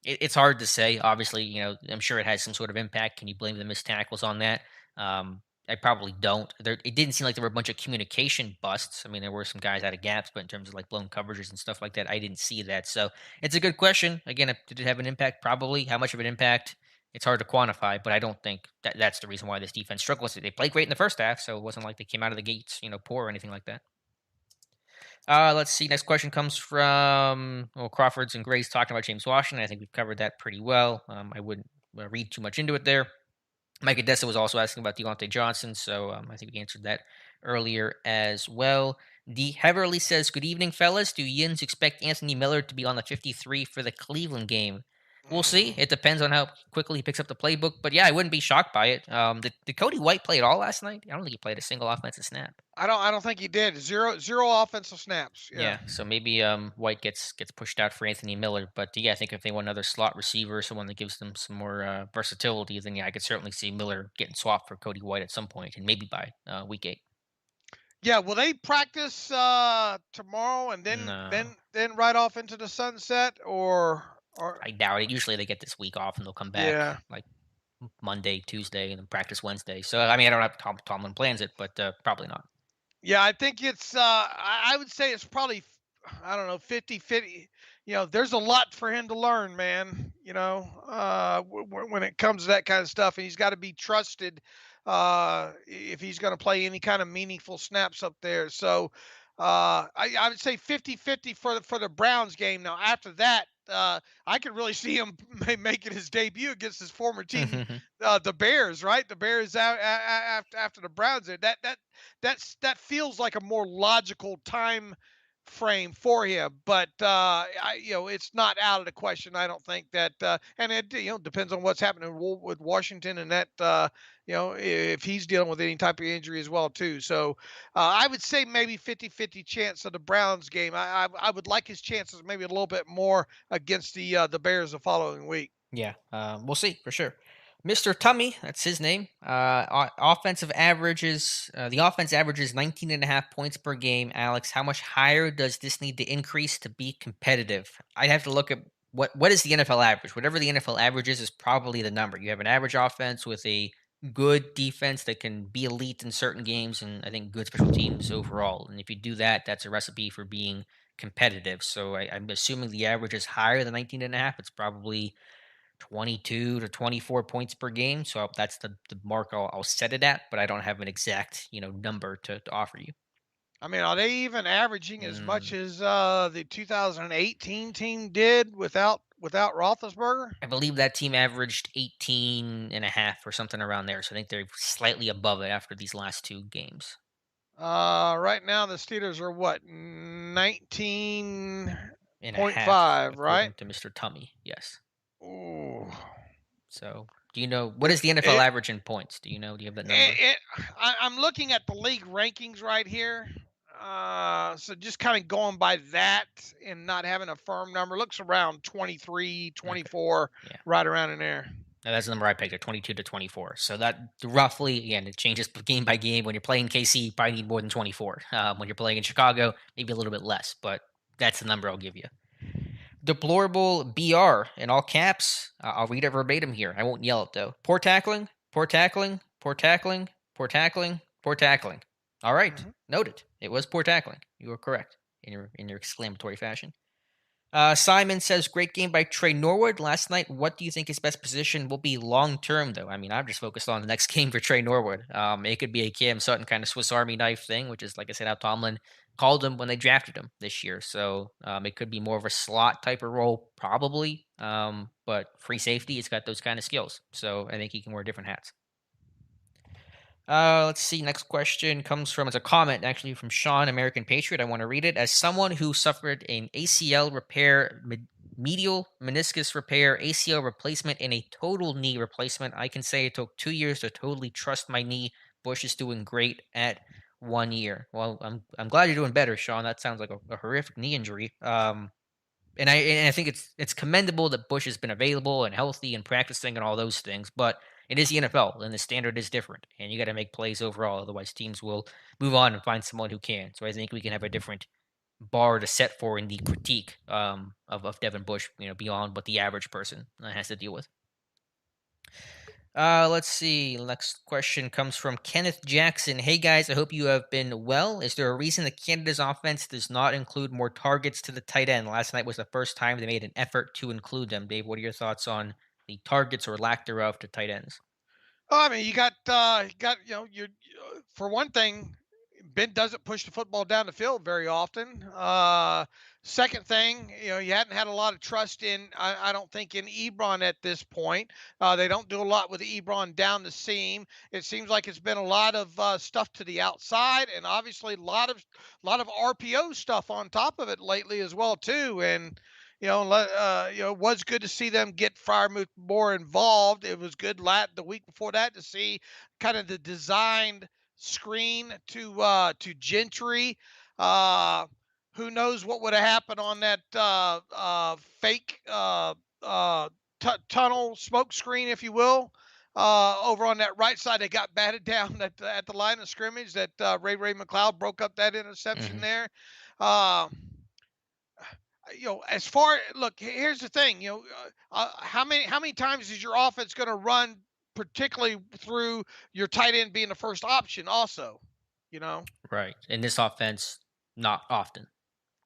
[SPEAKER 1] It's hard to say. Obviously, I'm sure it has some sort of impact. Can you blame the missed tackles on that? I probably don't. It didn't seem like there were a bunch of communication busts. I mean, there were some guys out of gaps, but in terms of like blown coverages and stuff like that, I didn't see that. So it's a good question. Again, did it have an impact? Probably. How much of an impact? It's hard to quantify, but I don't think that's the reason why this defense struggles. They played great in the first half, so it wasn't like they came out of the gates, poor or anything like that. Let's see. Next question comes from Crawford's and Gray's talking about James Washington. I think we've covered that pretty well. I wouldn't read too much into it there. Mike Odessa was also asking about Deonte Johnson, so I think we answered that earlier as well. D. Heverly says, "Good evening, fellas. Do Yins expect Anthony Miller to be on the 53 for the Cleveland game?" We'll see.
[SPEAKER 2] Mm.
[SPEAKER 1] It depends on how quickly he picks up the playbook, but yeah, I wouldn't be shocked by it. Did Cody White play at all last night? I don't think he played a single offensive snap.
[SPEAKER 2] I don't think he did. Zero offensive snaps. Yeah.
[SPEAKER 1] Yeah, so maybe White gets pushed out for Anthony Miller, but yeah, I think if they want another slot receiver, someone that gives them some more versatility, then yeah, I could certainly see Miller getting swapped for Cody White at some point, and maybe by week 8.
[SPEAKER 2] Yeah, will they practice tomorrow and then
[SPEAKER 1] No,
[SPEAKER 2] then then right off into the sunset or
[SPEAKER 1] I doubt it. Usually they get this week off and they'll come back
[SPEAKER 2] yeah.
[SPEAKER 1] like Monday, Tuesday, and then practice Wednesday. So I mean, I don't have Tomlin plans it, but probably not.
[SPEAKER 2] Yeah, I think it's I would say it's probably I don't know 50-50. There's a lot for him to learn, man, when it comes to that kind of stuff, and he's got to be trusted if he's going to play any kind of meaningful snaps up there. So I would say 50-50 for the Browns game. Now after that, I could really see him making his debut against his former team, the Bears. Right, the Bears out after the Browns. There, that feels like a more logical time frame for him. But it's not out of the question. I don't think that, and it depends on what's happening with Washington and that. If he's dealing with any type of injury as well too. So I would say maybe 50-50 chance of the Browns game. I would like his chances maybe a little bit more against the Bears the following week.
[SPEAKER 1] Yeah, we'll see for sure. Mr. Tummy, that's his name. Offensive averages. The offense averages 19 and a half points per game. Alex, how much higher does this need to increase to be competitive? I have to look at what is the NFL average. Whatever the NFL average is probably the number. You have an average offense with a good defense that can be elite in certain games, and I think good special teams overall. And if you do that, that's a recipe for being competitive. So I'm assuming the average is higher than 19 and a half. It's probably 22 to 24 points per game. So that's the mark I'll set it at, but I don't have an exact, number to offer you.
[SPEAKER 2] I mean, are they even averaging as much
[SPEAKER 1] Mm,
[SPEAKER 2] as the 2018 team did without Roethlisberger?
[SPEAKER 1] I believe that team averaged 18 and a half or something around there. So I think they're slightly above it after these last two games.
[SPEAKER 2] Right now the Steelers are what,
[SPEAKER 1] And a half,
[SPEAKER 2] 19.5, right?
[SPEAKER 1] according to Mr. Tummy. Yes.
[SPEAKER 2] Ooh.
[SPEAKER 1] So, do you know what
[SPEAKER 2] The
[SPEAKER 1] is the NFL
[SPEAKER 2] it,
[SPEAKER 1] average in points? Do you know? Do you have that
[SPEAKER 2] it,
[SPEAKER 1] number?
[SPEAKER 2] it I'm looking at the league rankings right here. So just kind of going by that and not having a firm number, looks around 23,
[SPEAKER 1] Okay.
[SPEAKER 2] 24,
[SPEAKER 1] Yeah.
[SPEAKER 2] right around in there.
[SPEAKER 1] Now, that's the number I picked at 22 to 24. So that roughly, again, it changes game by game. When you're playing KC, you probably need more than 24. When you're playing in Chicago, maybe a little bit less, but that's the number I'll give you. Deplorable BR in all caps. I'll read it verbatim here. I won't yell it though. Poor tackling, poor tackling, poor tackling, poor tackling, poor tackling. All right,
[SPEAKER 2] Hmm.
[SPEAKER 1] noted. It was poor tackling. You were correct in your exclamatory fashion. Simon says, great game by Trey Norwood last night. What do you think his best position will be long term, though? I mean, I'm just focused on the next game for Trey Norwood. It could be a Cam Sutton kind of Swiss Army knife thing, which is, like I said, how Tomlin called him when they drafted him this year. So it could be more of a slot type of role, probably. But free safety, he's got those kind of skills. So I think he can wear different hats. Let's see. Next question comes from, it's a comment actually from Sean, American Patriot. I want to read it. As someone who suffered an ACL repair, medial meniscus repair, ACL replacement, and a total knee replacement, I can say it took 2 years to totally trust my knee. Bush is doing great at 1 year. Well, I'm glad you're doing better, Sean. That sounds like a horrific knee injury. And I think it's commendable that Bush has been available and healthy and practicing and all those things, but it is the NFL and the standard is different, and you got to make plays overall. Otherwise, teams will move on and find someone who can. So I think we can have a different bar to set for in the critique of Devin Bush, beyond what the average person has to deal with. Let's see. Next question comes from Kenneth Jackson. Hey guys, I hope you have been well. Is there a reason the Canada's offense does not include more targets to the tight end? Last night was the first time they made an effort to include them. Dave, what are your thoughts on the targets or lack thereof to tight ends?
[SPEAKER 2] Oh, I mean, for one thing, Ben doesn't push the football down the field very often. Second thing, you hadn't had a lot of trust in, I don't think, in Ebron at this point. They don't do a lot with Ebron down the seam. It seems like it's been a lot of stuff to the outside, and obviously a lot of RPO stuff on top of it lately as well too. And it was good to see them get Fryermuth more involved. It was good the week before that to see kind of the designed screen to Gentry. Uh, who knows what would have happened on that fake tunnel smoke screen, if you will. Over on that right side, they got batted down at the line of scrimmage. That Ray McLeod broke up that interception
[SPEAKER 1] Hmm.
[SPEAKER 2] there. Uh, as far look, here's the thing. How many times is your offense going to run, particularly through your tight end being the first option? Also, you know.
[SPEAKER 1] Right. In this offense, not often.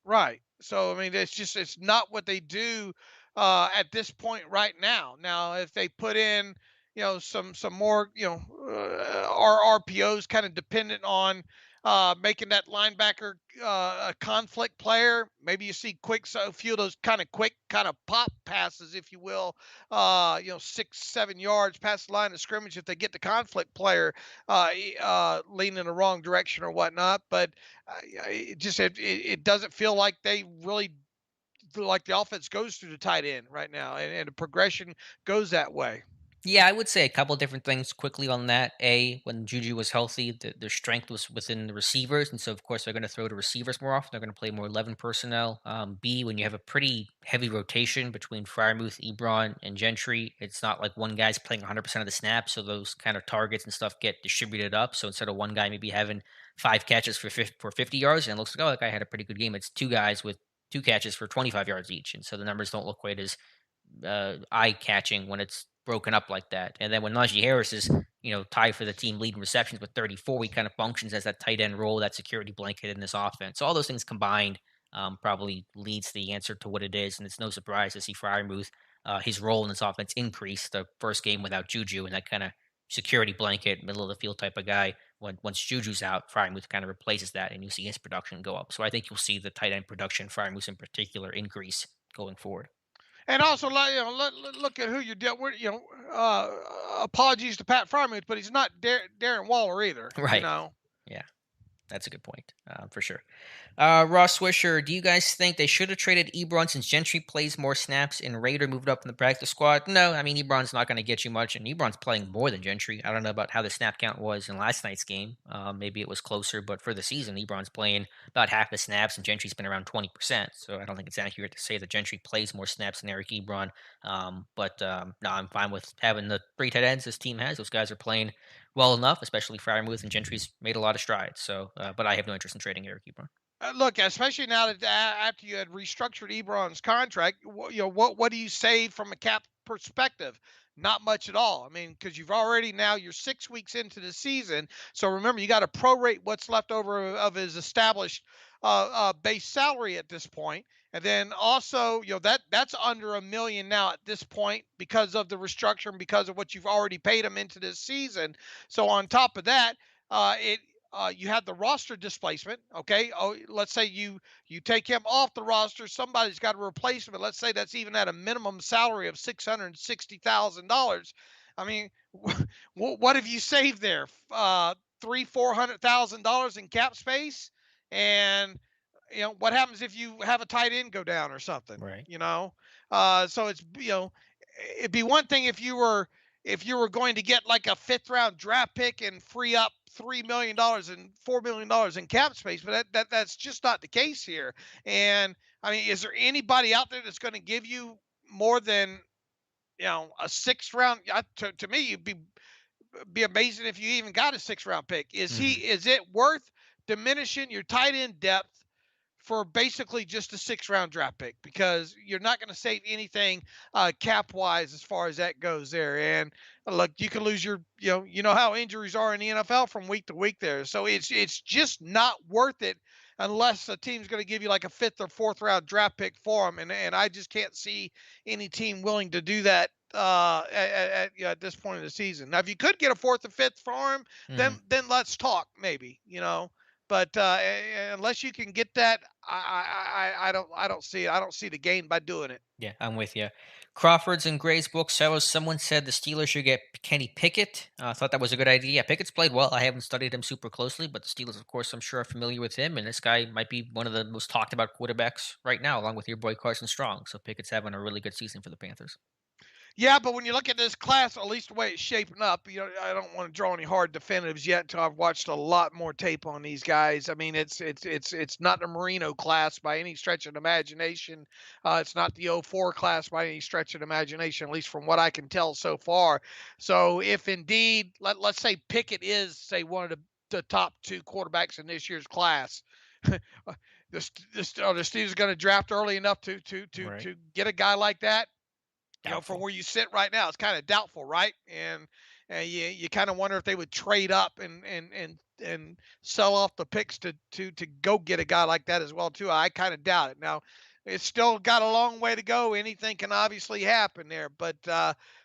[SPEAKER 2] Right. So I mean, it's not what they do at this point right now. Now, if they put in, some more, RPOs kind of dependent on making that linebacker a conflict player. Maybe you see a few of those kind of quick kind of pop passes, if you will. 6, 7 yards past the line of scrimmage if they get the conflict player leaning in the wrong direction or whatnot. But it doesn't feel like they really like the offense goes through the tight end right now, and the progression goes that way.
[SPEAKER 1] Yeah, I would say a couple different things quickly on that. A, when Juju was healthy, their strength was within the receivers, and so of course they're going to throw to receivers more often. They're going to play more 11 personnel. B, when you have a pretty heavy rotation between Fryermuth, Ebron, and Gentry, it's not like one guy's playing 100% of the snaps, so those kind of targets and stuff get distributed up. So instead of one guy maybe having 5 catches for 50 yards, and it looks like, oh, that guy had a pretty good game, it's two guys with 2 catches for 25 yards each, and so the numbers don't look quite as eye catching when it's broken up like that. And then when Najee Harris is, tied for the team leading receptions with 34, he kind of functions as that tight end role, that security blanket in this offense. So all those things combined probably leads to the answer to what it is. And it's no surprise to see Fryermuth, his role in this offense increase the first game without Juju and that kind of security blanket, middle of the field type of guy. Once Juju's out, Fryermuth kind of replaces that, and you see his production go up. So I think you'll see the tight end production, Fryermuth in particular, increase going forward.
[SPEAKER 2] And also, like, look at who you're dealing with. Apologies to Pat Frymuth, but he's not Darren Waller either.
[SPEAKER 1] Right. Yeah. That's a good point, for sure. Ross Swisher, do you guys think they should have traded Ebron since Gentry plays more snaps and Raider moved up in the practice squad? No, I mean Ebron's not going to get you much, and Ebron's playing more than Gentry. I don't know about how the snap count was in last night's game. Maybe it was closer, but for the season, Ebron's playing about half the snaps, and Gentry's been around 20%. So I don't think it's accurate to say that Gentry plays more snaps than Eric Ebron. But no, I'm fine with having the three tight ends this team has. Those guys are playing well enough, especially Fryermuth and Gentry's made a lot of strides. So, but I have no interest in trading Eric Ebron.
[SPEAKER 2] Look, especially now that after you had restructured Ebron's contract, what do you save from a cap perspective? Not much at all. I mean, because you're 6 weeks into the season, so remember you got to prorate what's left over of his established base salary at this point, and then also that's under $1 million now at this point because of the restructure and because of what you've already paid him into this season. So on top of that, it you have the roster displacement. Okay, let's say you take him off the roster, somebody's got to replace him. But let's say that's even at a minimum salary of $660,000. I mean, what have you saved there? $400,000 in cap space, and what happens if you have a tight end go down or something?
[SPEAKER 1] Right.
[SPEAKER 2] So it's it'd be one thing if you were going to get like a fifth round draft pick and free up $3 million and $4 million in cap space, but that's just not the case here. And I mean, is there anybody out there that's going to give you more than a sixth round? To me, it'd be amazing if you even got a sixth round pick.
[SPEAKER 1] Hmm.
[SPEAKER 2] Is it worth diminishing your tight end depth for basically just a six-round draft pick, because you're not going to save anything cap wise as far as that goes there. And look, you can lose your how injuries are in the NFL from week to week there. So it's just not worth it unless a team's going to give you like a fifth or fourth round draft pick for them. And I just can't see any team willing to do that at this point in the season. Now, if you could get a fourth or fifth for him, then
[SPEAKER 1] Hmm.
[SPEAKER 2] let's talk maybe. But unless you can get that, I don't see it. I don't see the gain by doing it.
[SPEAKER 1] Yeah, I'm with you. Crawford's and Gray's book. So someone said the Steelers should get Kenny Pickett. I thought that was a good idea. Yeah, Pickett's played well. I haven't studied him super closely, but the Steelers, of course, I'm sure are familiar with him. And this guy might be one of the most talked about quarterbacks right now, along with your boy Carson Strong. So Pickett's having a really good season for the Panthers.
[SPEAKER 2] Yeah, but when you look at this class, at least the way it's shaping up, I don't want to draw any hard definitives yet until I've watched a lot more tape on these guys. I mean, it's not the Marino class by any stretch of the imagination. It's not the '04 class by any stretch of the imagination, at least from what I can tell so far. So if indeed, let's say Pickett is, say, one of the top two quarterbacks in this year's class, the Steelers going to draft early enough
[SPEAKER 1] Right.
[SPEAKER 2] to get a guy like that. From
[SPEAKER 1] Doubtful.
[SPEAKER 2] where you sit right now, it's kind of doubtful, right? And you kind of wonder if they would trade up and sell off the picks to go get a guy like that as well too. I kind of doubt it. Now, it's still got a long way to go. Anything can obviously happen there, but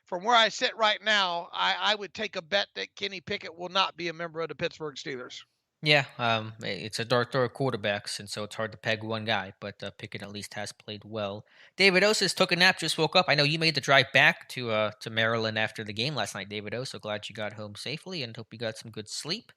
[SPEAKER 2] from where I sit right now, I would take a bet that Kenny Pickett will not be a member of the Pittsburgh Steelers.
[SPEAKER 1] Yeah, it's a dark throw of quarterbacks, and so it's hard to peg one guy. But Pickett at least has played well. David O says took a nap, just woke up. I know you made the drive back to Maryland after the game last night, David O. So glad you got home safely, and hope you got some good sleep.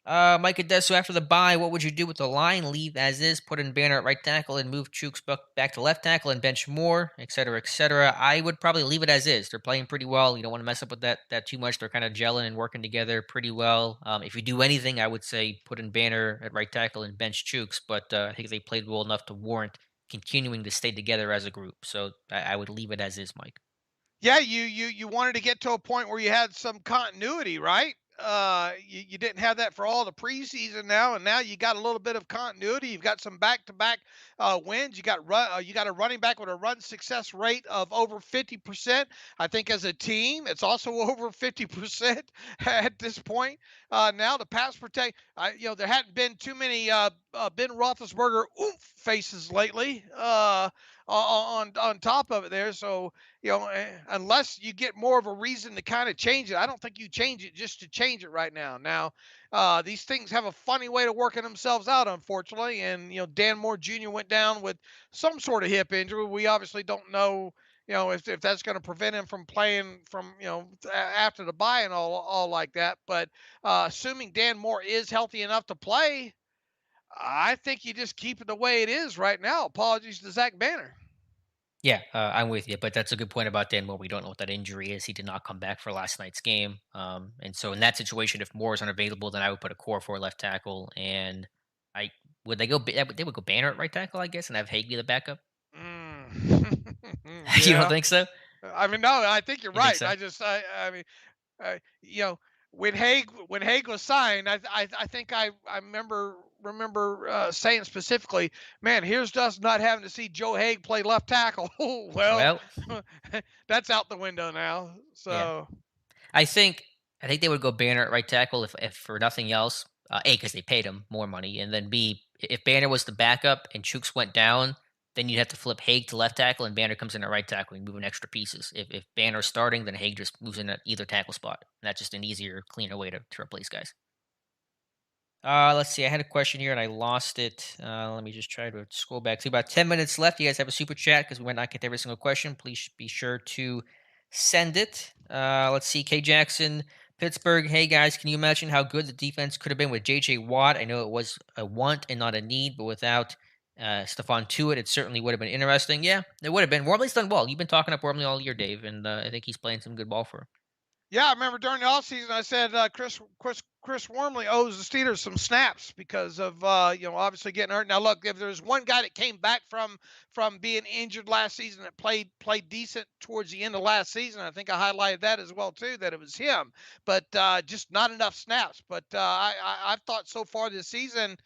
[SPEAKER 1] Micah Desu, after the bye, what would you do with the line? Leave as is, put in Banner at right tackle, and move Chooks back to left tackle and bench Moore, et cetera, et cetera. I would probably leave it as is. They're playing pretty well. You don't want to mess up with that too much. They're kind of gelling and working together pretty well. If you do anything, I would say put in Banner at right tackle and bench Chooks, but I think they played well enough to warrant continuing to stay together as a group. So I would leave it as is, Mike.
[SPEAKER 2] Yeah, you wanted to get to a point where you had some continuity, right? You didn't have that for all the preseason now, and now you got a little bit of continuity. You've got some back-to-back wins. You got a running back with a run success rate of over 50%. I think as a team, it's also over 50% at this point. Now the pass protect, there hadn't been too many Ben Roethlisberger oomph faces lately. On top of it there, so unless you get more of a reason to kind of change it, I don't think you change it just to change it right now. Now, these things have a funny way to working themselves out, unfortunately. And Dan Moore Jr. went down with some sort of hip injury. We obviously don't know, if that's going to prevent him from playing from after the bye and all like that. But assuming Dan Moore is healthy enough to play, I think you just keep it the way it is right now. Apologies to Zach Banner.
[SPEAKER 1] Yeah, I'm with you, but that's a good point about Dan Moore. We don't know what that injury is. He did not come back for last night's game, and so in that situation, if Moore is unavailable, then I would put a core for left tackle, and I would they go they would go Banner at right tackle, I guess, and have Haig be the backup.
[SPEAKER 2] Mm.
[SPEAKER 1] You don't
[SPEAKER 2] Yeah.
[SPEAKER 1] think so?
[SPEAKER 2] I mean, no, I think you're
[SPEAKER 1] You think
[SPEAKER 2] right.
[SPEAKER 1] so?
[SPEAKER 2] I mean, you know, when Haig was signed, I think I remember saying specifically, man, here's us not having to see Joe Haig play left tackle. Well,
[SPEAKER 1] Well,
[SPEAKER 2] that's out the window now.
[SPEAKER 1] yeah.
[SPEAKER 2] So
[SPEAKER 1] I think I think they would go Banner at right tackle if for nothing else. A, because they paid him more money, and then B, if Banner was the backup and Chooks went down, then you'd have to flip Haig to left tackle, and Banner comes in at right tackle and moving extra pieces. If Banner's starting, then Haig just moves in at either tackle spot. And that's just an easier, cleaner way to replace guys. Let's see. I had a question here and I lost it. Let me just try to scroll back to about 10 minutes left. You guys have a super chat because we might not get to every single question. Please be sure to send it. Let's see. K Jackson, Pittsburgh. Hey guys, can you imagine how good the defense could have been with JJ Watt? I know it was a want and not a need, but without Stephon Tuitt, it certainly would have been interesting. Yeah, it would have been. Wormley's done well. You've been talking up Wormley all year, Dave, and I think he's playing some good ball for him.
[SPEAKER 2] yeah, I remember during the offseason I said Chris Wormley owes the Steelers some snaps because of obviously getting hurt. Now look, if there's one guy that came back from being injured last season that played decent towards the end of last season, I think I highlighted that as well too, that it was him. But just not enough snaps. But I've thought so far this season.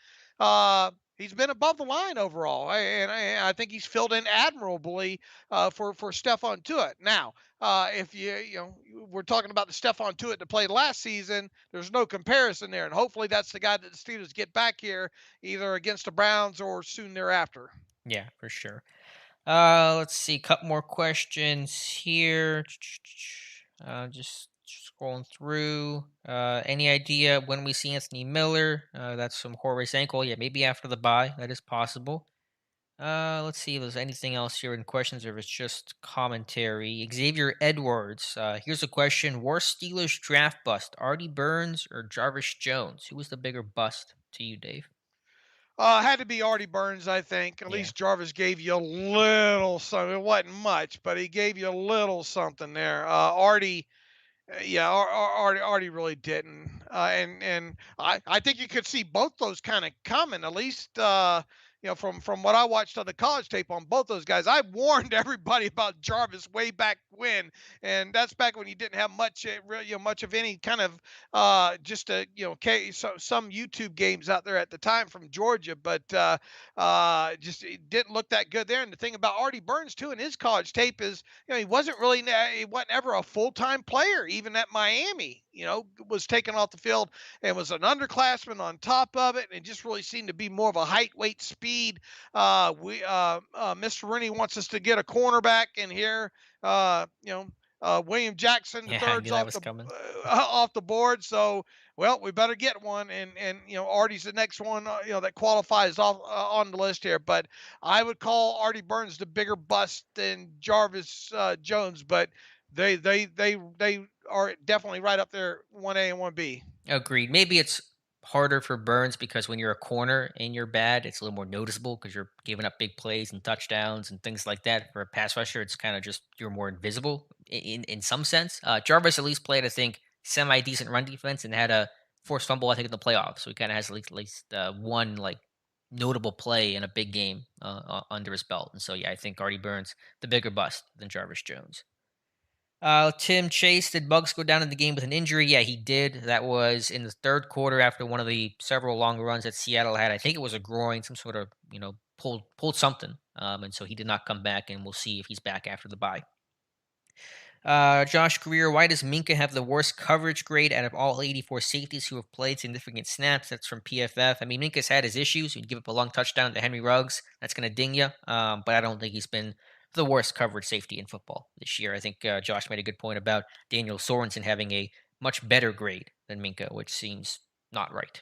[SPEAKER 2] He's been above the line overall, and I think he's filled in admirably for Stephon Tuitt. Now, if we're talking about the Stephon Tuitt that played last season, there's no comparison there, and hopefully that's the guy that the Steelers get back here either against the Browns or soon thereafter.
[SPEAKER 1] Yeah, for sure. Let's see, couple more questions here. Just scrolling through. Any idea when we see Anthony Miller? That's from Horace Ankle. Yeah, maybe after the bye. That is possible. Let's see if there's anything else here in questions or if it's just commentary. Xavier Edwards. Here's a question: worst Steelers draft bust, Artie Burns or Jarvis Jones? Who was the bigger bust to you, Dave?
[SPEAKER 2] Had to be Artie Burns, I think. At
[SPEAKER 1] Yeah.
[SPEAKER 2] least Jarvis gave you a little something. It wasn't much, but he gave you a little something there. Artie, yeah, Artie really didn't, and I think you could see both those kind of coming. At least from what I watched on the college tape on both those guys. I warned everybody about Jarvis way back when, and that's back when he didn't have much, much of any kind of just a some YouTube games out there at the time from Georgia, but just it didn't look that good there. And the thing about Artie Burns too in his college tape is he wasn't ever a full-time player even at Miami. Was taken off the field and was an underclassman on top of it, and just really seemed to be more of a height, weight, speed. Mr. Rooney wants us to get a cornerback in here. William Jackson the
[SPEAKER 1] Yeah, I
[SPEAKER 2] third's
[SPEAKER 1] knew that was coming.
[SPEAKER 2] off the board, so well we better get one. And Artie's the next one that qualifies off on the list here. But I would call Artie Burns the bigger bust than Jarvis Jones, but they are definitely right up there, 1A and 1B.
[SPEAKER 1] Agreed. Maybe it's harder for Burns because when you're a corner and you're bad, it's a little more noticeable because you're giving up big plays and touchdowns and things like that. For a pass rusher, it's kind of just you're more invisible in some sense. Jarvis at least played, I think, semi decent run defense and had a forced fumble, I think, in the playoffs. So he kind of has at least one like notable play in a big game under his belt. And so yeah, I think Artie Burns the bigger bust than Jarvis Jones. Tim Chase, did Bugs go down in the game with an injury? Yeah, he did. That was in the third quarter after one of the several long runs that Seattle had. I think it was a groin, some sort of, pulled something. And so he did not come back, and we'll see if he's back after the bye. Josh Greer, why does Minka have the worst coverage grade out of all 84 safeties who have played significant snaps? That's from PFF. I mean, Minka's had his issues. He'd give up a long touchdown to Henry Ruggs. That's going to ding you. But I don't think he's been the worst coverage safety in football this year. I think Josh made a good point about Daniel Sorensen having a much better grade than Minka, which seems not right.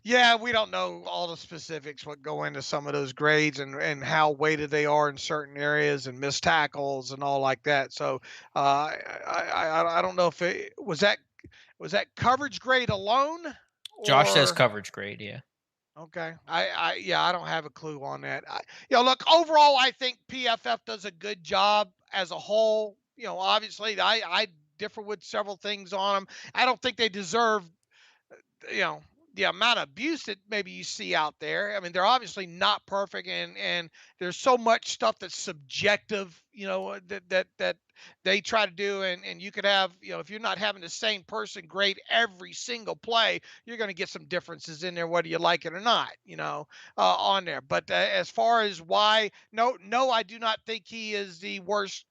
[SPEAKER 2] Yeah, we don't know all the specifics what go into some of those grades and how weighted they are in certain areas and missed tackles and all like that. So I don't know if it was that coverage grade alone
[SPEAKER 1] Josh says
[SPEAKER 2] or
[SPEAKER 1] coverage grade. Yeah.
[SPEAKER 2] okay. Yeah, I don't have a clue on that. Look, overall, I think PFF does a good job as a whole. Obviously, I differ with several things on them. I don't think they deserve you know the amount of abuse that maybe you see out there. I mean, they're obviously not perfect, and there's so much stuff that's subjective, that they try to do, and you could have, if you're not having the same person grade every single play, you're going to get some differences in there, whether you like it or not, on there. But as far as why, no, no, I do not think he is the worst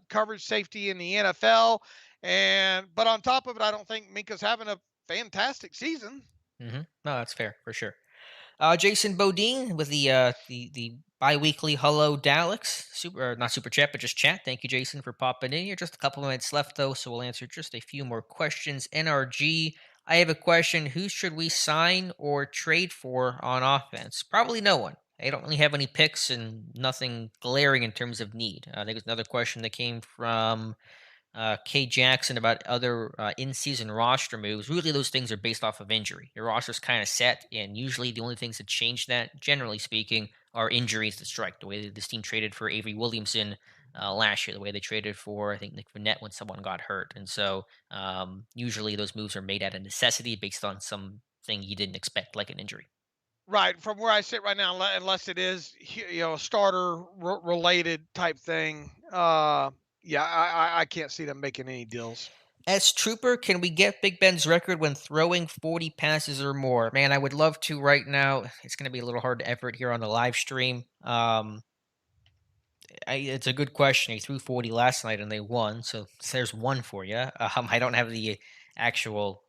[SPEAKER 2] coverage safety in the NFL. But on top of it, I don't think Minka's having a fantastic season.
[SPEAKER 1] No, that's fair for sure. Jason Bodine with the biweekly Hello Daleks super, or not super chat, but just chat. Thank you, Jason, for popping in here. Just a couple of minutes left though, so we'll answer just a few more questions. NRG, I have a question: who should we sign or trade for on offense? Probably no one. I don't really have any picks and nothing glaring in terms of need. I think it's another question that came from K Jackson about other in-season roster moves. Really, those things are based off of injury. Your roster's kind of set, and usually the only things that change that, generally speaking, are injuries that strike. The way that this team traded for Avery Williamson last year, the way they traded for, I think, Nick Vanette when someone got hurt, and so usually those moves are made out of necessity based on something you didn't expect, like an injury.
[SPEAKER 2] Right, from where I sit right now, unless it is a starter related type thing. Yeah, I can't see them making any deals.
[SPEAKER 1] As Trooper, can we get Big Ben's record when throwing 40 passes or more? Man, I would love to right now. It's going to be a little hard to effort here on the live stream. It's a good question. He threw 40 last night and they won, so there's one for you. I don't have the actual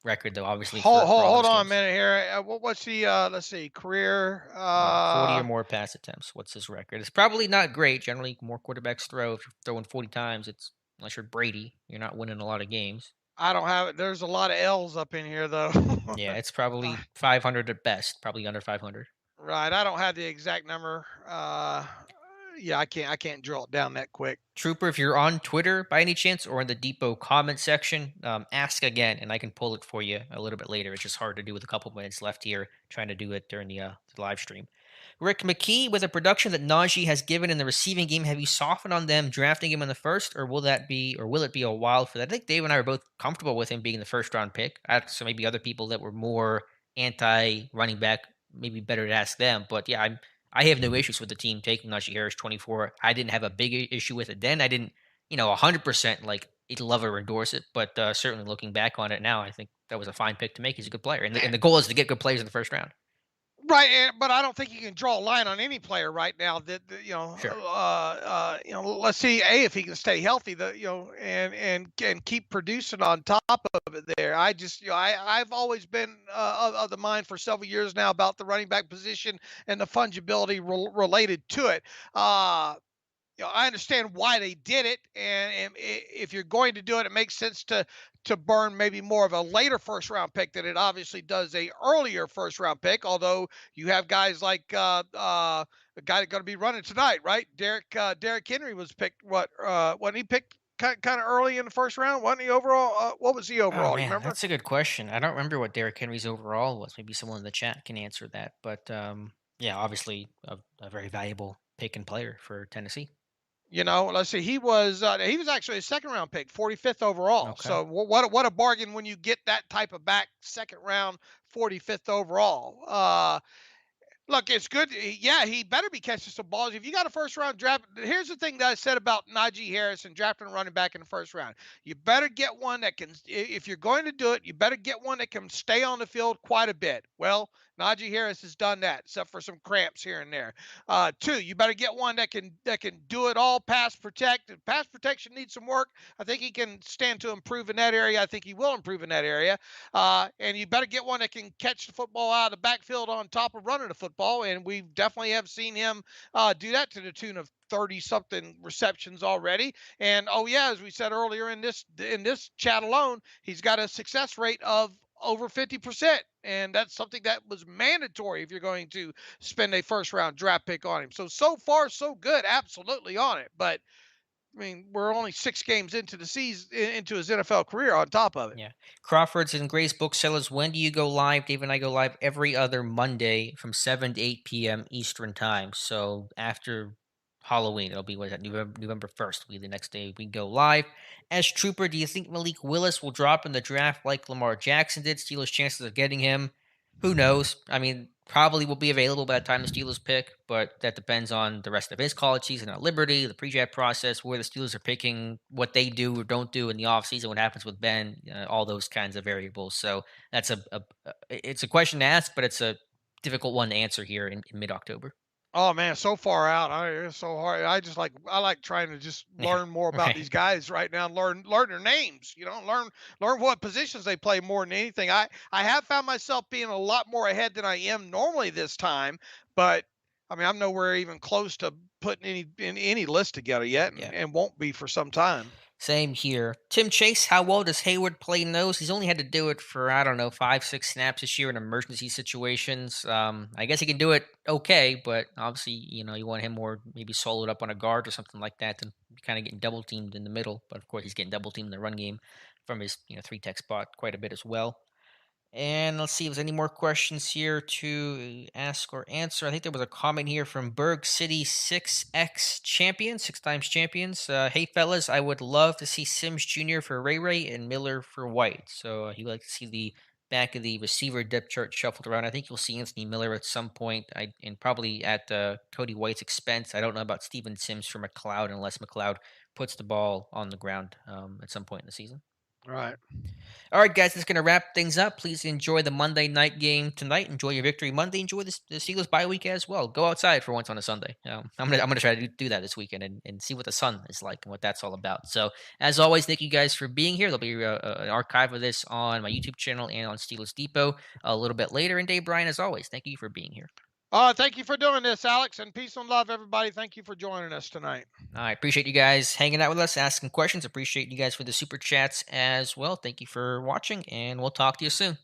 [SPEAKER 1] record though, obviously for all
[SPEAKER 2] Hold
[SPEAKER 1] those
[SPEAKER 2] on a
[SPEAKER 1] games.
[SPEAKER 2] minute here. What's the let's see, career?
[SPEAKER 1] Yeah, 40 or more pass attempts. What's his record? It's probably not great. Generally, more quarterbacks throw. If you're throwing 40 times, it's unless you're Brady, you're not winning a lot of games.
[SPEAKER 2] I don't have it. There's a lot of L's up in here though.
[SPEAKER 1] Yeah, it's
[SPEAKER 2] Uh,
[SPEAKER 1] probably 500 at best, probably under 500.
[SPEAKER 2] right, I don't have the exact number. Yeah, I can't drill it down that quick.
[SPEAKER 1] Trooper, if you're on Twitter by any chance or in the Depot comment section, ask again and I can pull it for you a little bit later. It's just hard to do with a couple minutes left here, trying to do it during the live stream. Rick McKee, with the production that Najee has given in the receiving game, have you softened on them drafting him in the first, or will it be a while for that? I think Dave and I are both comfortable with him being the first round pick. So maybe other people that were more anti running back, maybe better to ask them. But yeah, I have no issues with the team taking Najee Harris 24. I didn't have a big issue with it then. I didn't, 100% like love or endorse it, but certainly looking back on it now, I think that was a fine pick to make. He's a good player, and the goal is to get good players in the first round.
[SPEAKER 2] Right, but I don't think you can draw a line on any player right now.
[SPEAKER 1] Sure.
[SPEAKER 2] Let's see, if he can stay healthy, and keep producing on top of it. There, I just, I've always been of the mind for several years now about the running back position and the fungibility related to it. I understand why they did it, and if you're going to do it, it makes sense to burn maybe more of a later first round pick than it obviously does a earlier first round pick. Although you have guys like a guy that's going to be running tonight, right? Derrick Henry was picked. When he picked kind of early in the first round, wasn't he overall? What was he
[SPEAKER 1] Oh
[SPEAKER 2] overall? You
[SPEAKER 1] man,
[SPEAKER 2] remember?
[SPEAKER 1] that's a good question. I don't remember what Derrick Henry's overall was. Maybe someone in the chat can answer that. But yeah, obviously a very valuable pick and player for Tennessee.
[SPEAKER 2] Let's see. He was actually a second round pick, 45th overall.
[SPEAKER 1] Okay.
[SPEAKER 2] So what a bargain when you get that type of back, second round, 45th overall. Look, it's good. Yeah, he better be catching some balls. If you got a first round draft, here's the thing that I said about Najee Harris and drafting a running back in the first round. You better get one that can, if you're going to do it, you better get one that can stay on the field quite a bit. Well, Najee Harris has done that, except for some cramps here and there. Two, you better get one that can do it all, pass protect. If pass protection needs some work, I think he can stand to improve in that area. I think he will improve in that area. And you better get one that can catch the football out of the backfield on top of running the football. And we definitely have seen him do that to the tune of 30 something receptions already. And oh yeah, as we said earlier in this chat alone, he's got a success rate of over 50%. And that's something that was mandatory if you're going to spend a first round draft pick on him. So far, so good. Absolutely on it. But I mean, we're only 6 games into the season, into his NFL career on top of it.
[SPEAKER 1] Yeah. Crawford's and Gray's booksellers. When do you go live? Dave and I go live every other Monday from 7 to 8 p.m. Eastern time. So after Halloween, it'll be, what is that, November 1st will be the next day we go live. As Trooper, do you think Malik Willis will drop in the draft like Lamar Jackson did? Steelers' chances of getting him? Who knows? I mean, probably will be available by the time the Steelers pick, but that depends on the rest of his college season at Liberty, the pre-draft process, where the Steelers are picking, what they do or don't do in the offseason, what happens with Ben, all those kinds of variables. So that's it's a question to ask, but it's a difficult one to answer here in mid-October.
[SPEAKER 2] Oh man, so far out. It's so hard. I like trying to just
[SPEAKER 1] Yeah,
[SPEAKER 2] learn more about
[SPEAKER 1] right.
[SPEAKER 2] these guys right now. Learn their names. Learn what positions they play more than anything. I have found myself being a lot more ahead than I am normally this time, but I mean I'm nowhere even close to putting any list together yet,
[SPEAKER 1] Yeah.
[SPEAKER 2] and won't be for some time.
[SPEAKER 1] Same here. Tim Chase, how well does Hayward play nose? He's only had to do it for, I don't know, 5, 6 snaps this year in emergency situations. I guess he can do it okay, but obviously, you want him more maybe soloed up on a guard or something like that than kind of getting double teamed in the middle. But of course, he's getting double teamed in the run game from his 3 tech spot quite a bit as well. And let's see if there's any more questions here to ask or answer. I think there was a comment here from Berg City 6X champions, 6 times champions. Hey, fellas, I would love to see Sims Jr. for Ray Ray and Miller for White. So he would like to see the back of the receiver depth chart shuffled around. I think you'll see Anthony Miller at some point, and probably at Cody White's expense. I don't know about Steven Sims for McLeod unless McLeod puts the ball on the ground at some point in the season.
[SPEAKER 2] Right.
[SPEAKER 1] All right, guys, that's going to wrap things up. Please enjoy the Monday night game tonight. Enjoy your victory Monday. Enjoy the Steelers bye week as well. Go outside for once on a Sunday. I'm gonna try to do that this weekend and see what the sun is like and what that's all about. So, as always, thank you guys for being here. There'll be an archive of this on my YouTube channel and on Steelers Depot a little bit later. And Dave Bryan, as always, thank you for being here.
[SPEAKER 2] Thank you for doing this, Alex, and peace and love, everybody. Thank you for joining us tonight.
[SPEAKER 1] I appreciate you guys hanging out with us, asking questions. Appreciate you guys for the super chats as well. Thank you for watching, and we'll talk to you soon.